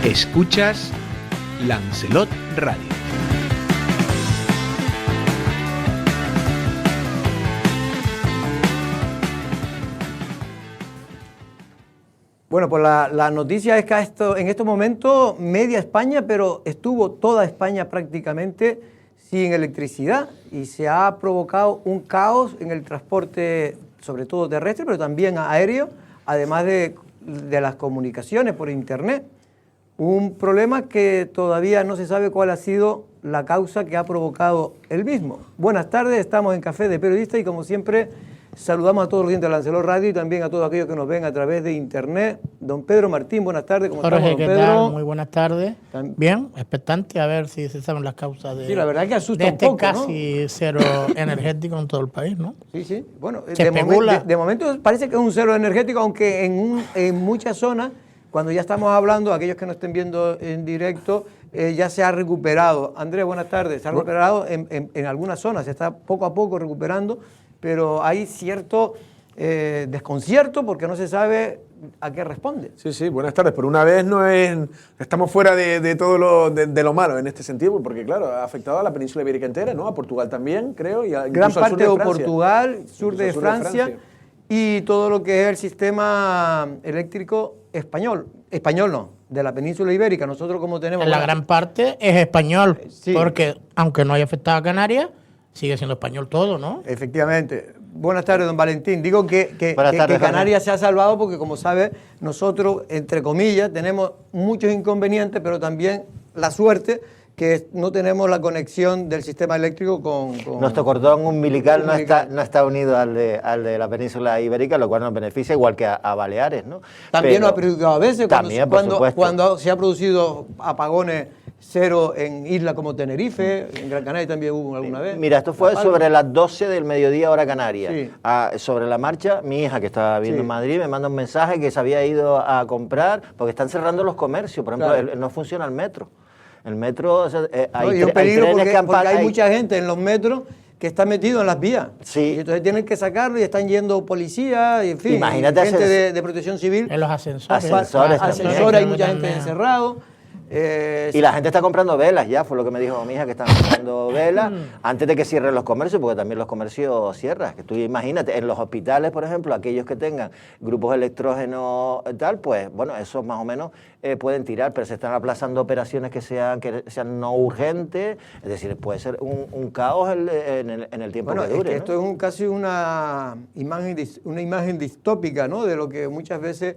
Escuchas Lancelot Radio. Bueno, pues la noticia es que en estos momentos media España, pero estuvo toda España prácticamente sin electricidad y se ha provocado un caos en el transporte, sobre todo terrestre, pero también aéreo, además de las comunicaciones por internet. Un problema que todavía no se sabe cuál ha sido la causa que ha provocado el mismo. Buenas tardes, estamos en Café de Periodista y como siempre saludamos a todos los oyentes de Lancelot Radio y también a todos aquellos que nos ven a través de internet. Don Pedro Martín, buenas tardes, ¿cómo estamos, don ¿qué Pedro? tal? Muy buenas tardes. Bien, expectante a ver si se saben las causas de, sí, la verdad que asusta de un este poco, casi cero energético en todo el país, ¿no? Sí, sí. Bueno, de momento parece que es un cero energético, aunque en muchas zonas, cuando ya estamos hablando, aquellos que nos estén viendo en directo, ya se ha recuperado. Andrés, buenas tardes. Se ha recuperado en algunas zonas, se está poco a poco recuperando, pero hay cierto desconcierto porque no se sabe a qué responde. Sí, sí, buenas tardes. Por una vez estamos fuera de todo lo malo en este sentido, porque claro, ha afectado a la península ibérica entera, ¿no? A Portugal también, creo, y gran parte de Portugal, sur de Francia, y todo lo que es el sistema eléctrico español no, de la península ibérica. Nosotros como tenemos... La gran parte es español, sí, porque aunque no haya afectado a Canarias, sigue siendo español todo, ¿no? Efectivamente. Buenas tardes, don Valentín. Digo que Canarias se ha salvado porque, como sabe, nosotros, entre comillas, tenemos muchos inconvenientes, pero también la suerte que no tenemos la conexión del sistema eléctrico con nuestro cordón umbilical no está unido al de la península ibérica, lo cual nos beneficia, igual que a Baleares, ¿no? También nos ha perjudicado a veces cuando se ha producido apagones cero en islas como Tenerife, en Gran Canaria también hubo alguna vez. Mira, esto fue sobre las 12 del mediodía hora canaria. Sí. Sobre la marcha, mi hija que estaba viendo en Madrid me manda un mensaje que se había ido a comprar, porque están cerrando los comercios, por ejemplo, no funciona el metro. El metro, hay un peligro porque hay hay mucha gente en los metros que está metido en las vías. Sí. Y entonces tienen que sacarlo y están yendo policías, y en fin, imagínate gente de protección civil. En los ascensores. Ascensores, hay mucha gente encerrada. Y la gente está comprando velas ya, fue lo que me dijo mi hija, que están comprando velas antes de que cierren los comercios, porque también los comercios cierran. Que tú imagínate, en los hospitales, por ejemplo, aquellos que tengan grupos electrógenos tal, pues bueno, esos más o menos pueden tirar, pero se están aplazando operaciones que sean no urgentes, es decir, puede ser un caos en el tiempo que dure. Es que esto es casi una imagen distópica, ¿no? De lo que muchas veces...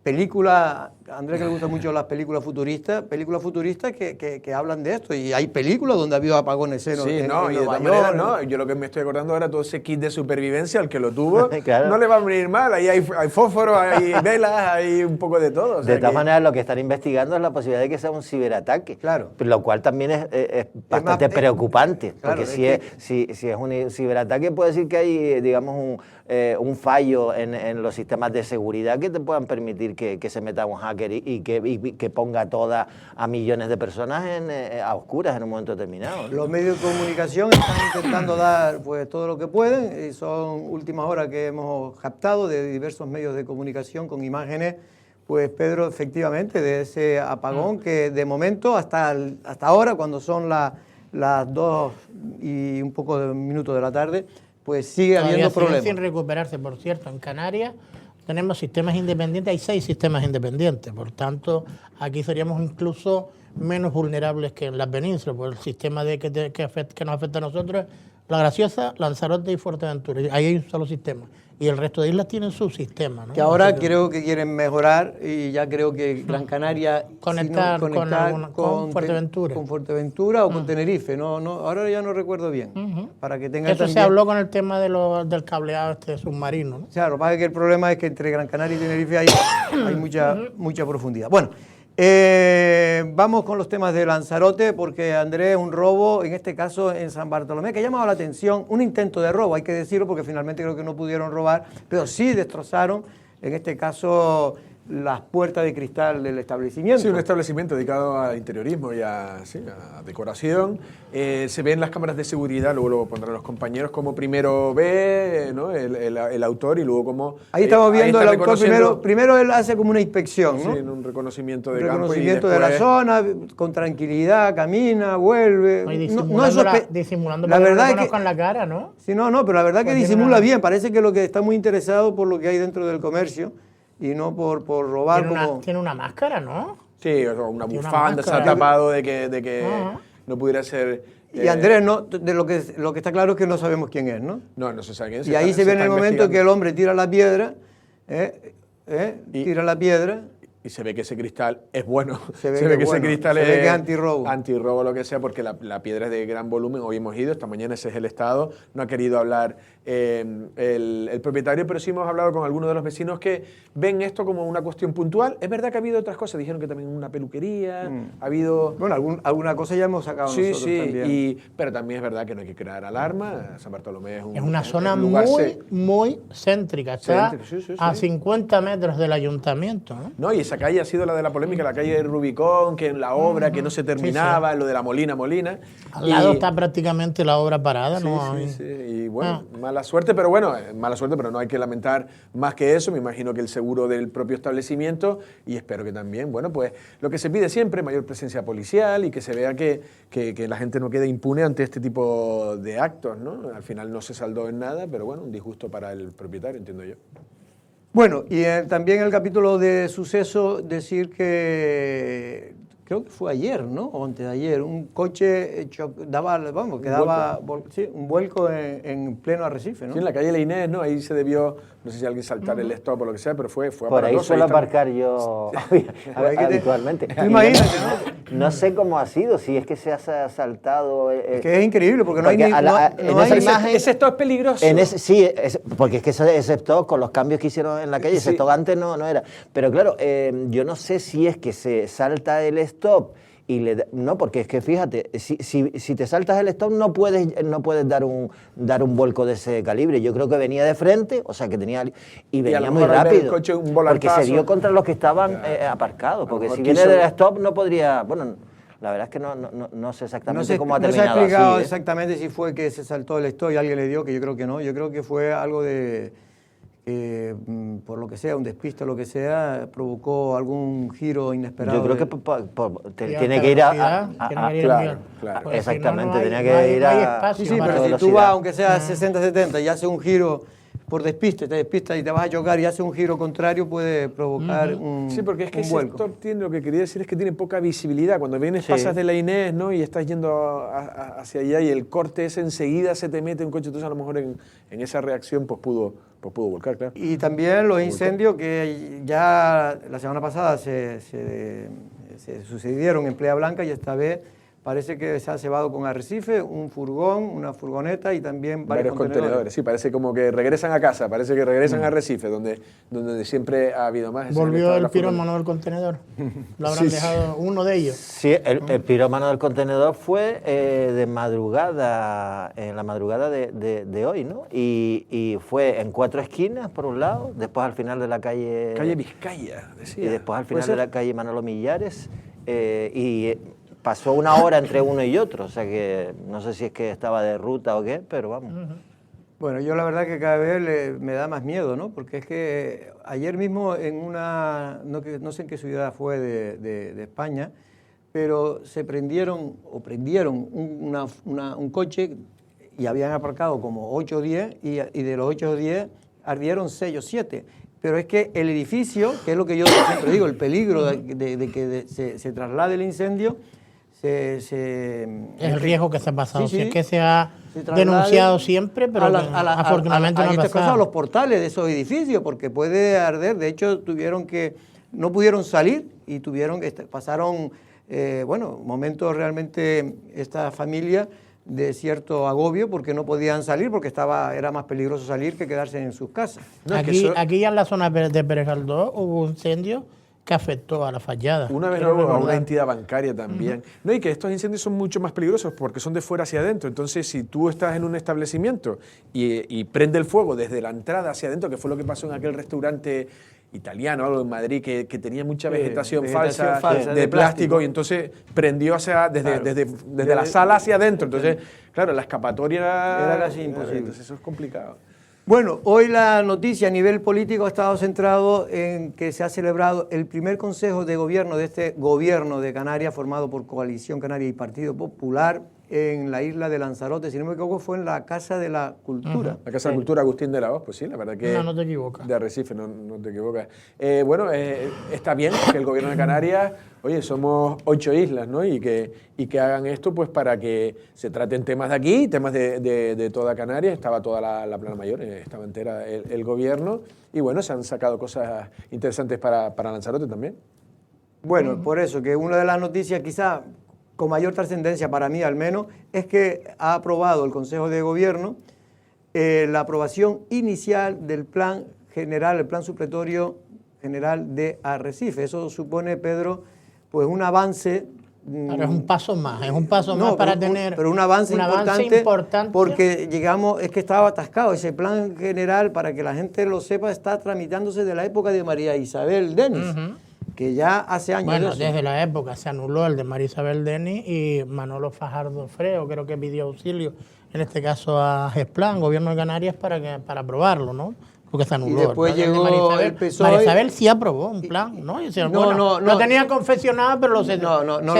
películas, a Andrés que le gustan mucho las películas futuristas que hablan de esto, y hay películas donde ha habido apagones en Nueva York. No, yo lo que me estoy acordando ahora, todo ese kit de supervivencia, al que lo tuvo, claro, no le va a venir mal, ahí hay fósforos, hay velas, hay un poco de todo. De todas maneras, lo que están investigando es la posibilidad de que sea un ciberataque, claro, lo cual también es bastante preocupante, claro, porque si es un ciberataque puede decir que hay, digamos, un fallo en los sistemas de seguridad que te puedan permitir que se meta un hacker y que ponga a millones de personas a oscuras en un momento determinado, ¿no? Los medios de comunicación están intentando dar pues todo lo que pueden, y son últimas horas que hemos captado de diversos medios de comunicación con imágenes, pues Pedro, efectivamente, de ese apagón que de momento hasta ahora, cuando son las 2 y un poco de minutos de la tarde, pues sigue habiendo problemas. Sin recuperarse, por cierto, en Canarias tenemos sistemas independientes, hay 6 sistemas independientes, por tanto, aquí seríamos incluso menos vulnerables que en la península, por el sistema que nos afecta a nosotros, La Graciosa, Lanzarote y Fuerteventura. Ahí hay un solo sistema. Y el resto de islas tienen su sistema, ¿no? Que ahora creo que quieren mejorar, y ya creo que Gran Canaria... Conectar con Fuerteventura. Con Fuerteventura o con Tenerife, no, ahora ya no recuerdo bien. Para que tengan eso también... se habló con el tema del cableado submarino, ¿no? Claro, lo que pasa es que el problema es que entre Gran Canaria y Tenerife hay mucha profundidad. Bueno, vamos con los temas de Lanzarote, porque Andrés, un robo, en este caso en San Bartolomé, que ha llamado la atención, un intento de robo, hay que decirlo, porque finalmente creo que no pudieron robar, pero sí destrozaron, en este caso, las puertas de cristal del establecimiento. Sí, un establecimiento dedicado al interiorismo y a decoración. Se ven las cámaras de seguridad, luego lo pondrán los compañeros, como primero ve, ¿no?, el autor y luego como... Ahí estamos viendo está el autor primero él hace como una inspección, ¿no? Sí, un reconocimiento de Un campo. reconocimiento de la zona, con tranquilidad, camina, vuelve. Disimulando la para verdad que no es que conozcan la cara, ¿no? Sí, no, pero la verdad que Pues disimula bien. Parece que lo que está muy interesado por lo que hay dentro del comercio y no por robar como... Tiene una máscara, ¿no? Sí, o una Tiene una bufanda, se ha máscara. tapado de que no pudiera ser... Y Andrés, no, de lo que está claro es que no sabemos quién es, ¿no? No se sabe quién es. Y ahí se ve en el momento que el hombre tira la piedra, tira la piedra. Y se ve que ese cristal es bueno. Se ve que es ese bueno. cristal Se ve que es antirrobo. antirrobo. Antirrobo, lo que sea, porque la piedra es de gran volumen. Hoy hemos ido, esta mañana ese es el estado. No ha querido hablar el propietario, pero sí hemos hablado con algunos de los vecinos que ven esto como una cuestión puntual. Es verdad que ha habido otras cosas. Dijeron que también una peluquería, ha habido... Bueno, alguna cosa ya hemos sacado nosotros también. Pero también es verdad que no hay que crear alarma. San Bartolomé es un... Es una zona lugar muy céntrica. Está Céntrico, sí. a 50 metros del ayuntamiento, ¿no? No, y esa calle ha sido la de la polémica, la calle de Rubicón, que en la obra que no se terminaba, lo de la Molina. Al lado está prácticamente la obra parada, Sí, ¿no? sí. Y bueno, mala suerte, pero no hay que lamentar más que eso. Me imagino que el seguro del propio establecimiento, y espero que también, bueno, pues lo que se pide siempre, mayor presencia policial y que se vea que la gente no quede impune ante este tipo de actos, ¿no? Al final no se saldó en nada, pero bueno, un disgusto para el propietario, entiendo yo. Bueno, y también en el capítulo de suceso decir que creo que fue ayer, ¿no? O antes de ayer, un coche daba un vuelco en pleno Arrecife, ¿no? Sí, en la calle La Inés, ¿no? Ahí se debió, no sé si alguien saltar el stop o lo que sea, pero fue por ahí suelo aparcar yo habitualmente. Imagínate, no sé cómo ha sido, si es que se ha saltado... Es que es increíble, porque no hay... en esa imagen... Ese stop es peligroso. Porque es que ese stop, con los cambios que hicieron en la calle, ese stop antes no era. Pero claro, yo no sé si es que se salta el stop no, porque es que fíjate, si te saltas el stop no puedes dar un vuelco de ese calibre. Yo creo que venía de frente, o sea que venía muy rápido, coche, un porque se dio contra los que estaban aparcados, porque si viene del stop no podría, bueno, la verdad es que no sé exactamente cómo ha terminado. No se ha explicado así, exactamente si fue que se saltó el stop y alguien le dio, que yo creo que no, yo creo que fue algo por lo que sea, un despiste o lo que sea, provocó algún giro inesperado. Yo creo que tiene que ir a claro. Exactamente, tenía que ir a... Sí, pero si tú vas, aunque sea 60-70, y hace un giro por despiste, te despistas y te vas a chocar y hace un giro contrario, puede provocar un Sí, porque es que ese vuelco. stop tiene, lo que quería decir es que tiene poca visibilidad. Cuando vienes, pasas de la Inés, ¿no? Y estás yendo hacia allá y el corte ese enseguida se te mete un coche, entonces a lo mejor en esa reacción pues pudo volcar, claro. Y también los incendios que ya la semana pasada se sucedieron en Playa Blanca y esta vez parece que se ha cebado con Arrecife, un furgón, una furgoneta y también varios contenedores. Sí, parece como que regresan a casa, parece que regresan a Arrecife, donde siempre ha habido más. ¿Volvió el pirómano del contenedor? ¿Lo habrán dejado uno de ellos? Sí, el pirómano del contenedor fue de madrugada, en la madrugada de hoy, ¿no? Y fue en 4 esquinas, por un lado, después al final de la calle... Calle Vizcaya, decía. Y después al final de la calle Manolo Millares, y pasó una hora entre uno y otro, o sea que no sé si es que estaba de ruta o qué, pero vamos. Bueno, yo la verdad que cada vez me da más miedo, ¿no? Porque es que ayer mismo en no sé en qué ciudad fue de España, pero prendieron un coche y habían aparcado como 8 o 10 y de los 8 o 10 ardieron 6 o 7. Pero es que el edificio, que es lo que yo siempre digo, el peligro de que se traslade el incendio, es el riesgo que se ha pasado. Sí, Si es que se ha traslade denunciado siempre, pero afortunadamente no ha pasado. A los portales de esos edificios, porque puede arder. De hecho, no pudieron salir y pasaron momentos realmente esta familia de cierto agobio porque no podían salir, porque era más peligroso salir que quedarse en sus casas. No, aquí ya en la zona de Pérez Galdós hubo un incendio que afectó a la fallada. Una vez a una entidad bancaria también. No, y que estos incendios son mucho más peligrosos porque son de fuera hacia adentro. Entonces, si tú estás en un establecimiento y prende el fuego desde la entrada hacia adentro, que fue lo que pasó en aquel restaurante italiano, algo en Madrid, que tenía mucha Sí, vegetación vegetación falsa, falsa, de de plástico, plástico. y entonces prendió desde Claro. la sala hacia adentro. Entonces, claro, la escapatoria Era casi imposible. Entonces eso es complicado. Bueno, hoy la noticia a nivel político ha estado centrado en que se ha celebrado el primer Consejo de Gobierno de este gobierno de Canarias, formado por Coalición Canaria y Partido Popular, en la isla de Lanzarote. Si no me equivoco, fue en la Casa de la Cultura. La Casa de Cultura Agustín de la Hoz, pues sí, la verdad que... No te equivocas. De Arrecife, no te equivocas. Está bien que el gobierno de Canarias, oye, somos 8 islas, ¿no? Y que hagan esto pues para que se traten temas de aquí, temas de toda Canarias. Estaba toda la plana mayor, estaba entera el gobierno. Y bueno, se han sacado cosas interesantes para Lanzarote también. Bueno, por eso que una de las noticias quizá con mayor trascendencia para mí al menos es que ha aprobado el Consejo de Gobierno la aprobación inicial del plan general, el plan supletorio general de Arrecife. Eso supone, Pedro, pues un avance. Pero es un paso más, para tener... Pero un avance importante porque llegamos, es que estaba atascado. Ese plan general, para que la gente lo sepa, está tramitándose de la época de María Isabel Denis. Que ya hace años. Bueno, de eso. desde la época se anuló el de María Isabel Denis y Manolo Fajardo Freo creo que pidió auxilio, en este caso a GESPLAN, Gobierno de Canarias, para aprobarlo, ¿no? Porque se anuló. Y después llegó el PSOE. María Isabel sí aprobó un plan, ¿no? Y decía, no tenía confeccionado, pero se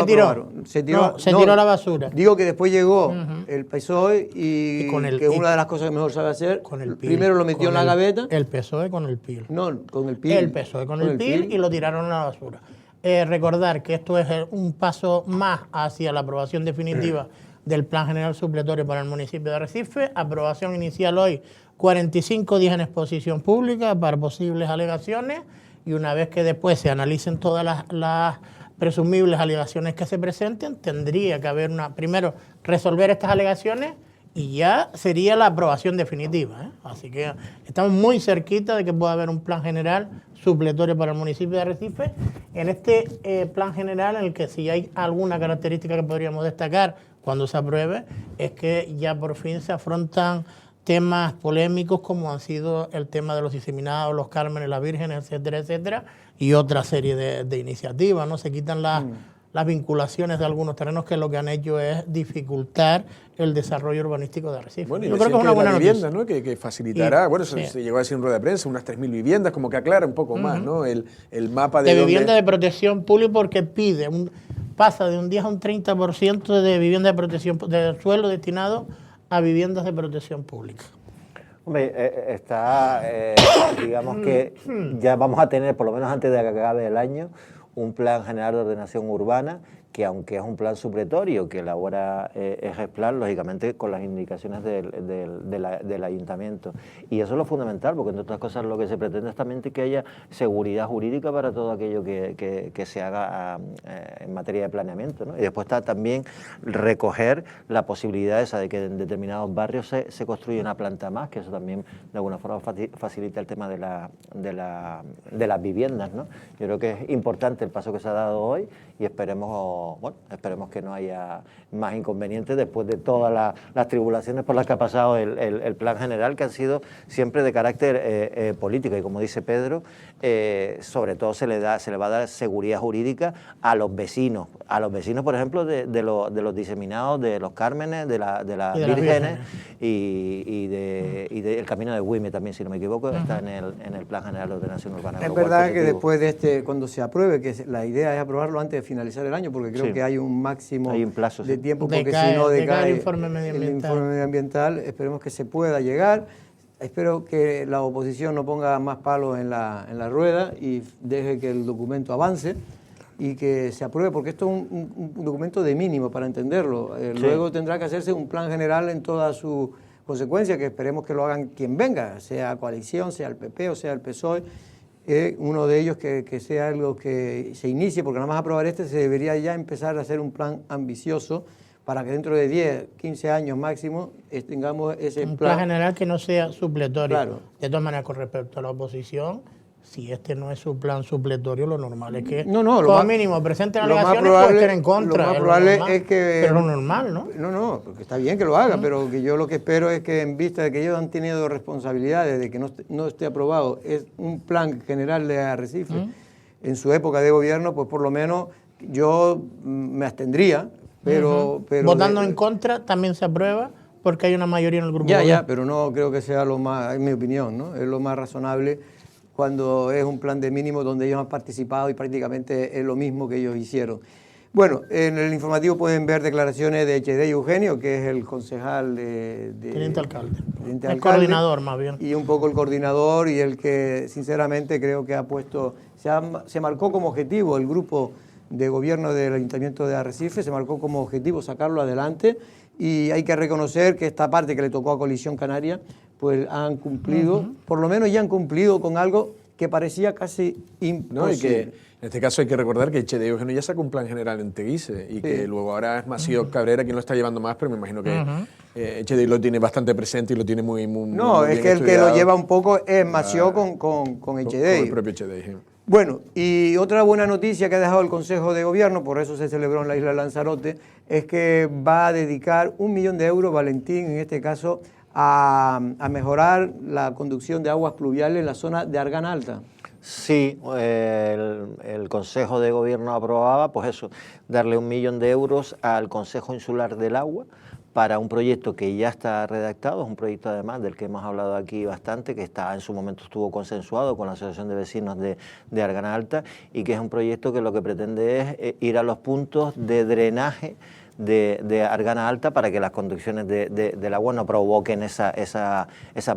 tiró. Se tiró a la basura. Digo que después llegó el PSOE y que una de las cosas que mejor sabe hacer, con el PIL, primero lo metió en la gaveta. El PSOE con el PIL. No, con el PIL. El PSOE con el PIL y lo tiraron a la basura. Recordar que esto es un paso más hacia la aprobación definitiva del Plan General Supletorio para el municipio de Arrecife. Aprobación inicial hoy, 45 días en exposición pública para posibles alegaciones, y una vez que después se analicen todas las presumibles alegaciones que se presenten, tendría que haber primero resolver estas alegaciones y ya sería la aprobación definitiva, ¿eh? Así que estamos muy cerquita de que pueda haber un plan general supletorio para el municipio de Arrecife. En este plan general, en el que si hay alguna característica que podríamos destacar cuando se apruebe, es que ya por fin se afrontan temas polémicos como han sido el tema de los diseminados, los cármenes, las vírgenes, etcétera, etcétera, y otra serie de iniciativas, ¿no? Se quitan las vinculaciones de algunos terrenos que lo que han hecho es dificultar el desarrollo urbanístico de Arrecife. Bueno, y yo creo que es una buena vivienda, noticia, ¿no? Que facilitará, sí. Se llegó a decir en rueda de prensa, unas 3.000 viviendas, como que aclara un poco más, ¿no? El mapa de vivienda de protección pública, porque pasa de un 10 a un 30% de vivienda de protección de suelo destinado a viviendas de protección pública. Hombre, digamos que ya vamos a tener, por lo menos antes de que acabe el año, un plan general de ordenación urbana que, aunque es un plan supletorio que elabora GESPLAN, lógicamente con las indicaciones del ayuntamiento. Y eso es lo fundamental, porque entre otras cosas lo que se pretende es también que haya seguridad jurídica para todo aquello que se haga en materia de planeamiento, ¿no? Y después está también recoger la posibilidad esa de que en determinados barrios se construya una planta más, que eso también de alguna forma facilita el tema de las viviendas, ¿no? Yo creo que es importante el paso que se ha dado hoy y esperemos que no haya más inconvenientes después de todas las tribulaciones por las que ha pasado el plan general, que han sido siempre de carácter político. Y como dice Pedro, sobre todo se le va a dar seguridad jurídica a los vecinos, por ejemplo, de los diseminados, de los cármenes, de las vírgenes y del camino de Güime también, si no me equivoco, está en el plan general de ordenación urbana. Es verdad que después de cuando se apruebe, que la idea es aprobarlo antes de finalizar el año, porque creo que hay un máximo de tiempo, porque si no decae el informe medioambiental. Esperemos que se pueda llegar. Espero que la oposición no ponga más palos en la rueda y deje que el documento avance y que se apruebe, porque esto es un documento de mínimo para entenderlo. Luego tendrá que hacerse un plan general en toda su consecuencia, que esperemos que lo hagan quien venga, sea coalición, sea el PP o sea el PSOE. Uno de ellos que sea algo que se inicie, porque nada más aprobar se debería ya empezar a hacer un plan ambicioso para que dentro de 10, 15 años máximo tengamos ese plan general que no sea supletorio. Claro. De todas maneras, con respecto a la oposición, si este no es su plan supletorio, lo normal es que lo como más- mínimo presenten lo más alegaciones, probable- puede estar en contra. lo más es probable normal, es que- pero lo normal, ¿no? No, porque está bien que lo haga, pero que yo lo que espero es que en vista de que ellos han tenido responsabilidades de que no esté aprobado, es un plan general de Arrecife, en su época de gobierno, pues por lo menos yo me abstendría, pero Votando en contra también se aprueba porque hay una mayoría en el grupo. Ya, pero no creo que sea lo más, en mi opinión, ¿no? Es lo más razonable cuando es un plan de mínimo donde ellos han participado y prácticamente es lo mismo que ellos hicieron. Bueno, en el informativo pueden ver declaraciones de Echedey Eugenio, que es el concejal de Teniente alcalde. teniente El alcalde, coordinador, más bien. y un poco el coordinador y el que sinceramente creo que se marcó como objetivo el grupo de gobierno del Ayuntamiento de Arrecife, se marcó como objetivo sacarlo adelante, y hay que reconocer que esta parte que le tocó a Coalición Canaria, pues han cumplido, por lo menos ya han cumplido con algo que parecía casi imposible. ¿No? Y que en este caso hay que recordar que Echedey Eugenio ya sacó un plan general en Teguise y que luego ahora es Macío Cabrera quien lo está llevando más, pero me imagino que Echedey lo tiene bastante presente y lo tiene muy No, muy es bien que el que estudiado. lo lleva un poco es Mació con Echedey. Con el propio Echedey, sí. Bueno, y otra buena noticia que ha dejado el Consejo de Gobierno, por eso se celebró en la isla de Lanzarote, es que va a dedicar 1 millón de euros, Valentín, en este caso, a mejorar la conducción de aguas pluviales en la zona de Argana Alta. Sí, el Consejo de Gobierno aprobaba, pues eso, darle 1 millón de euros al Consejo Insular del Agua para un proyecto que ya está redactado, es un proyecto además del que hemos hablado aquí bastante, que en su momento estuvo consensuado con la Asociación de Vecinos de Argana Alta, y que es un proyecto que lo que pretende es ir a los puntos de drenaje de Argana Alta para que las conducciones del agua no provoquen esas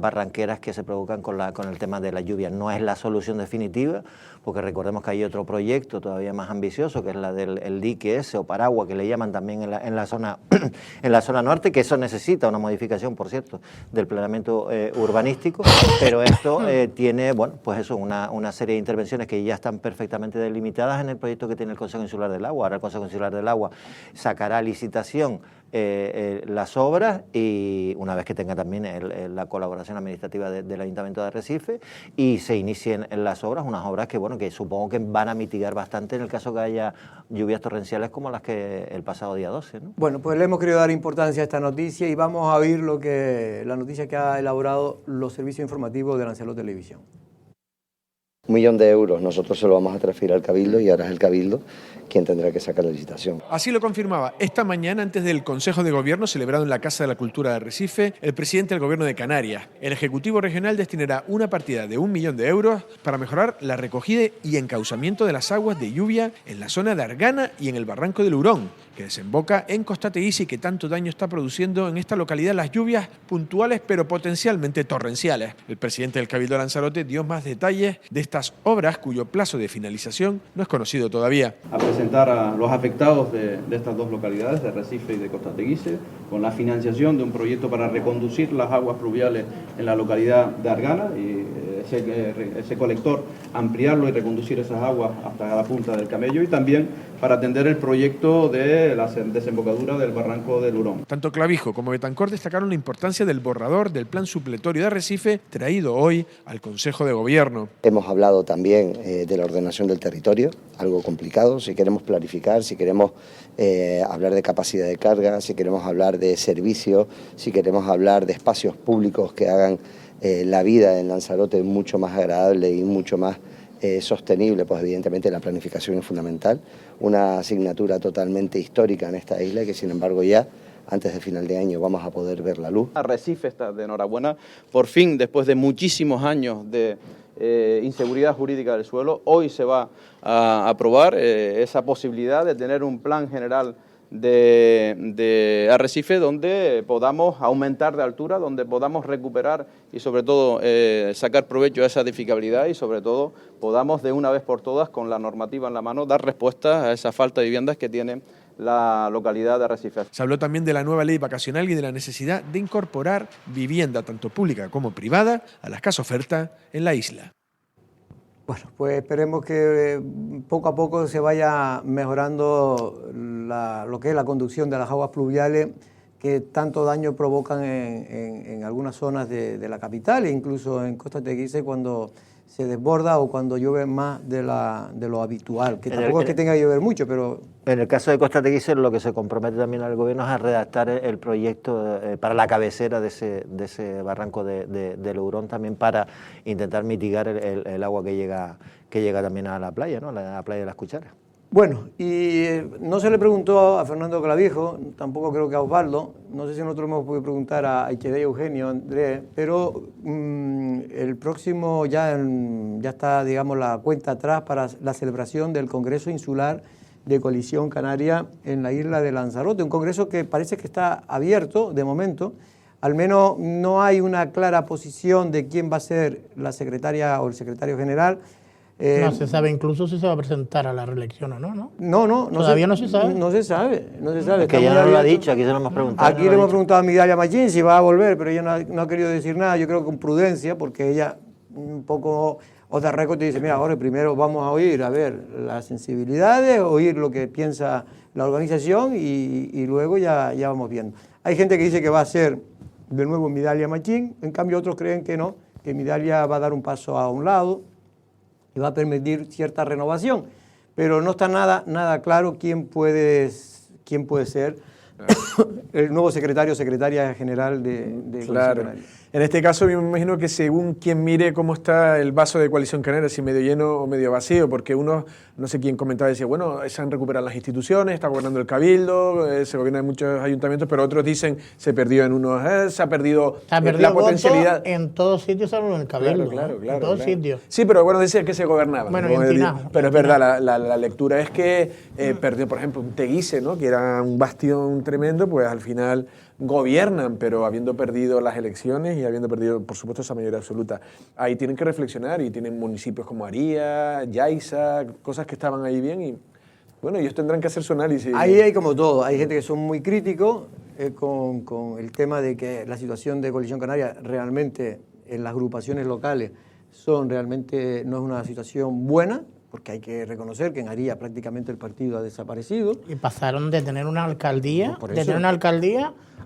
barranqueras que se provocan con el tema de las lluvias. No es la solución definitiva, porque recordemos que hay otro proyecto todavía más ambicioso, que es la del dique ese o paragua, que le llaman también en la zona norte, que eso necesita una modificación, por cierto, del planeamiento urbanístico, pero esto tiene, bueno, pues eso, una serie de intervenciones que ya están perfectamente delimitadas en el proyecto que tiene el Consejo Insular del Agua. Ahora el Consejo Insular del Agua sacará licitación las obras, y una vez que tenga también la colaboración administrativa del Ayuntamiento de Arrecife y se inicien las obras, unas obras que, bueno, que supongo que van a mitigar bastante en el caso que haya lluvias torrenciales como las que el pasado día 12, ¿no? Bueno, pues le hemos querido dar importancia a esta noticia y vamos a oír la noticia que ha elaborado los servicios informativos de Lanzarote Televisión. 1 millón de euros nosotros se lo vamos a transferir al Cabildo, y ahora es el Cabildo quien tendrá que sacar la licitación. Así lo confirmaba esta mañana, antes del Consejo de Gobierno celebrado en la Casa de la Cultura de Arrecife, el presidente del Gobierno de Canarias. El Ejecutivo Regional destinará una partida de 1 millón de euros para mejorar la recogida y encauzamiento de las aguas de lluvia en la zona de Argana y en el barranco del Hurón, que desemboca en Costa Teguise y que tanto daño está produciendo en esta localidad las lluvias puntuales pero potencialmente torrenciales. El presidente del Cabildo de Lanzarote dio más detalles de estas obras cuyo plazo de finalización no es conocido todavía. A presentar a los afectados de estas dos localidades, de Arrecife y de Costa Teguise, con la financiación de un proyecto para reconducir las aguas pluviales en la localidad de Argana, y ese colector ampliarlo y reconducir esas aguas hasta la punta del Camello, y también para atender el proyecto de la desembocadura del barranco del Hurón. Tanto Clavijo como Betancor destacaron la importancia del borrador del plan supletorio de Arrecife traído hoy al Consejo de Gobierno. Hemos hablado también de la ordenación del territorio, algo complicado, si queremos planificar, si queremos hablar de capacidad de carga, si queremos hablar de servicios, si queremos hablar de espacios públicos que hagan la vida en Lanzarote mucho más agradable y mucho más sostenible, pues evidentemente la planificación es fundamental, una asignatura totalmente histórica en esta isla, que sin embargo ya antes de final de año vamos a poder ver la luz. Arrecife está de enhorabuena, por fin, después de muchísimos años de inseguridad jurídica del suelo, hoy se va a aprobar esa posibilidad de tener un plan general de Arrecife donde podamos aumentar de altura, donde podamos recuperar y sobre todo sacar provecho a esa edificabilidad, y sobre todo podamos de una vez por todas, con la normativa en la mano, dar respuesta a esa falta de viviendas que tiene la localidad de Arrecife. Se habló también de la nueva ley vacacional y de la necesidad de incorporar vivienda tanto pública como privada a la escasa oferta en la isla. Bueno, pues esperemos que poco a poco se vaya mejorando lo que es la conducción de las aguas pluviales, que tanto daño provocan en algunas zonas de la capital e incluso en Costa Teguise cuando se desborda o cuando llueve más de lo habitual, que tampoco es que tenga que llover mucho, pero... En el caso de Costa Teguise, lo que se compromete también al gobierno es a redactar el proyecto para la cabecera de ese barranco de Leurón, también para intentar mitigar el agua que llega también a la playa, ¿no? La playa de las Cucharas. Bueno, y no se le preguntó a Fernando Clavijo, tampoco creo que a Osvaldo, no sé si nosotros hemos podido preguntar a Echede y Eugenio, Andrés, pero el próximo ya está, digamos, la cuenta atrás para la celebración del Congreso Insular de Coalición Canaria en la isla de Lanzarote, un congreso que parece que está abierto de momento, al menos no hay una clara posición de quién va a ser la secretaria o el secretario general. No se sabe incluso si se va a presentar a la reelección o no, ¿no? No. Todavía no se sabe. No se sabe. Es que ella no lo ha dicho, aquí se lo hemos preguntado. Aquí le hemos preguntado a Midalia Machín si va a volver, pero ella no ha querido decir nada, yo creo que con prudencia, porque ella un poco otra récord te dice, mira, ahora primero vamos a oír, a ver, las sensibilidades, oír lo que piensa la organización y luego ya vamos viendo. Hay gente que dice que va a ser de nuevo Midalia Machín, en cambio otros creen que no, que Midalia va a dar un paso a un lado y va a permitir cierta renovación, pero no está nada claro quién puede ser el nuevo secretario o secretaria general de Claro. Coalición Canaria. En este caso, me imagino que según quien mire cómo está el vaso de Coalición Canaria, si medio lleno o medio vacío, porque uno, no sé quién comentaba, decía, bueno, se han recuperado las instituciones, está gobernando el Cabildo, se gobierna en muchos ayuntamientos, pero otros dicen, se perdió en unos, se ha perdido la potencialidad. En todos sitios, salvo en el Cabildo. Claro. En todos sitios. Sí, pero bueno, decía que se gobernaba. Bueno, ¿no? y en Tinajo. Pero es verdad, la lectura es que perdió, por ejemplo, un Teguise, ¿no? Que era un bastión tremendo, pues al final gobiernan, pero habiendo perdido las elecciones y habiendo perdido, por supuesto, esa mayoría absoluta. Ahí tienen que reflexionar y tienen municipios como Aría, Yaiza, cosas que estaban ahí bien y, bueno, ellos tendrán que hacer su análisis. Ahí hay como todo, hay gente que son muy críticos con el tema de que la situación de Coalición Canaria realmente en las agrupaciones locales realmente no es una situación buena, porque hay que reconocer que en Aría prácticamente el partido ha desaparecido. Y pasaron de tener una alcaldía, Por eso.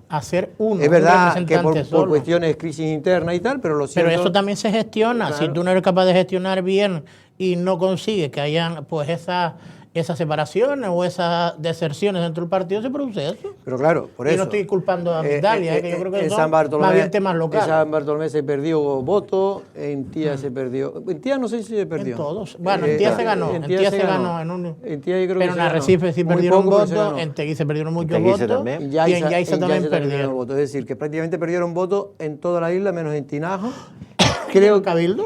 a ser uno. Es verdad que representante por solo. cuestiones de crisis interna y tal, pero lo cierto... Pero eso también se gestiona. Claro. Si tú no eres capaz de gestionar bien y no consigues que hayan pues esas separaciones o esas deserciones dentro del partido, se produce eso. Pero claro, por Y eso... no estoy culpando a Midalia, que yo creo que en son San Bartolomé, más bien temas locales. En San Bartolomé se perdió voto, en Tía se perdió... En Tía no sé si se perdió. En todos. Bueno, en Tía se ganó. En Tía se ganó. En Tía yo creo pero que en se ganó. Arrecife sí Muy perdieron poco, pero se votos, ganó. en Teguise perdieron muchos Teguise votos también. y en Yaiza también perdieron. votos. Es decir, que prácticamente perdieron votos en toda la isla, menos en Tinajo. ¿En el Cabildo?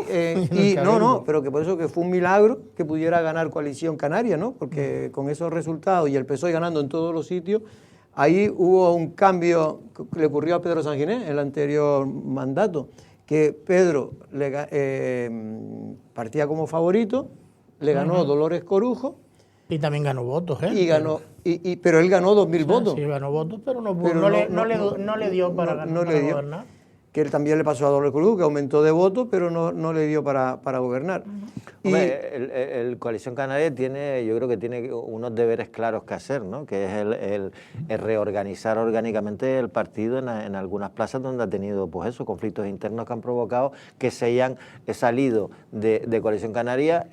Pero que por eso que fue un milagro que pudiera ganar Coalición Canaria, ¿no? Porque con esos resultados y el PSOE ganando en todos los sitios, ahí hubo un cambio que le ocurrió a Pedro Sanginés en el anterior mandato, que Pedro partía como favorito, le ganó Dolores Corujo. Y también ganó votos, ¿eh? Y ganó, pero él ganó 2.000 votos. Sí, ganó votos, pero no le dio para gobernar. Que él también le pasó a Dolores Corujo, que aumentó de votos, pero no le dio para gobernar. Hombre, el Coalición Canaria yo creo que tiene unos deberes claros que hacer, ¿no? Que es el reorganizar orgánicamente el partido en algunas plazas donde ha tenido, pues eso, conflictos internos que han provocado que se hayan salido de Coalición Canaria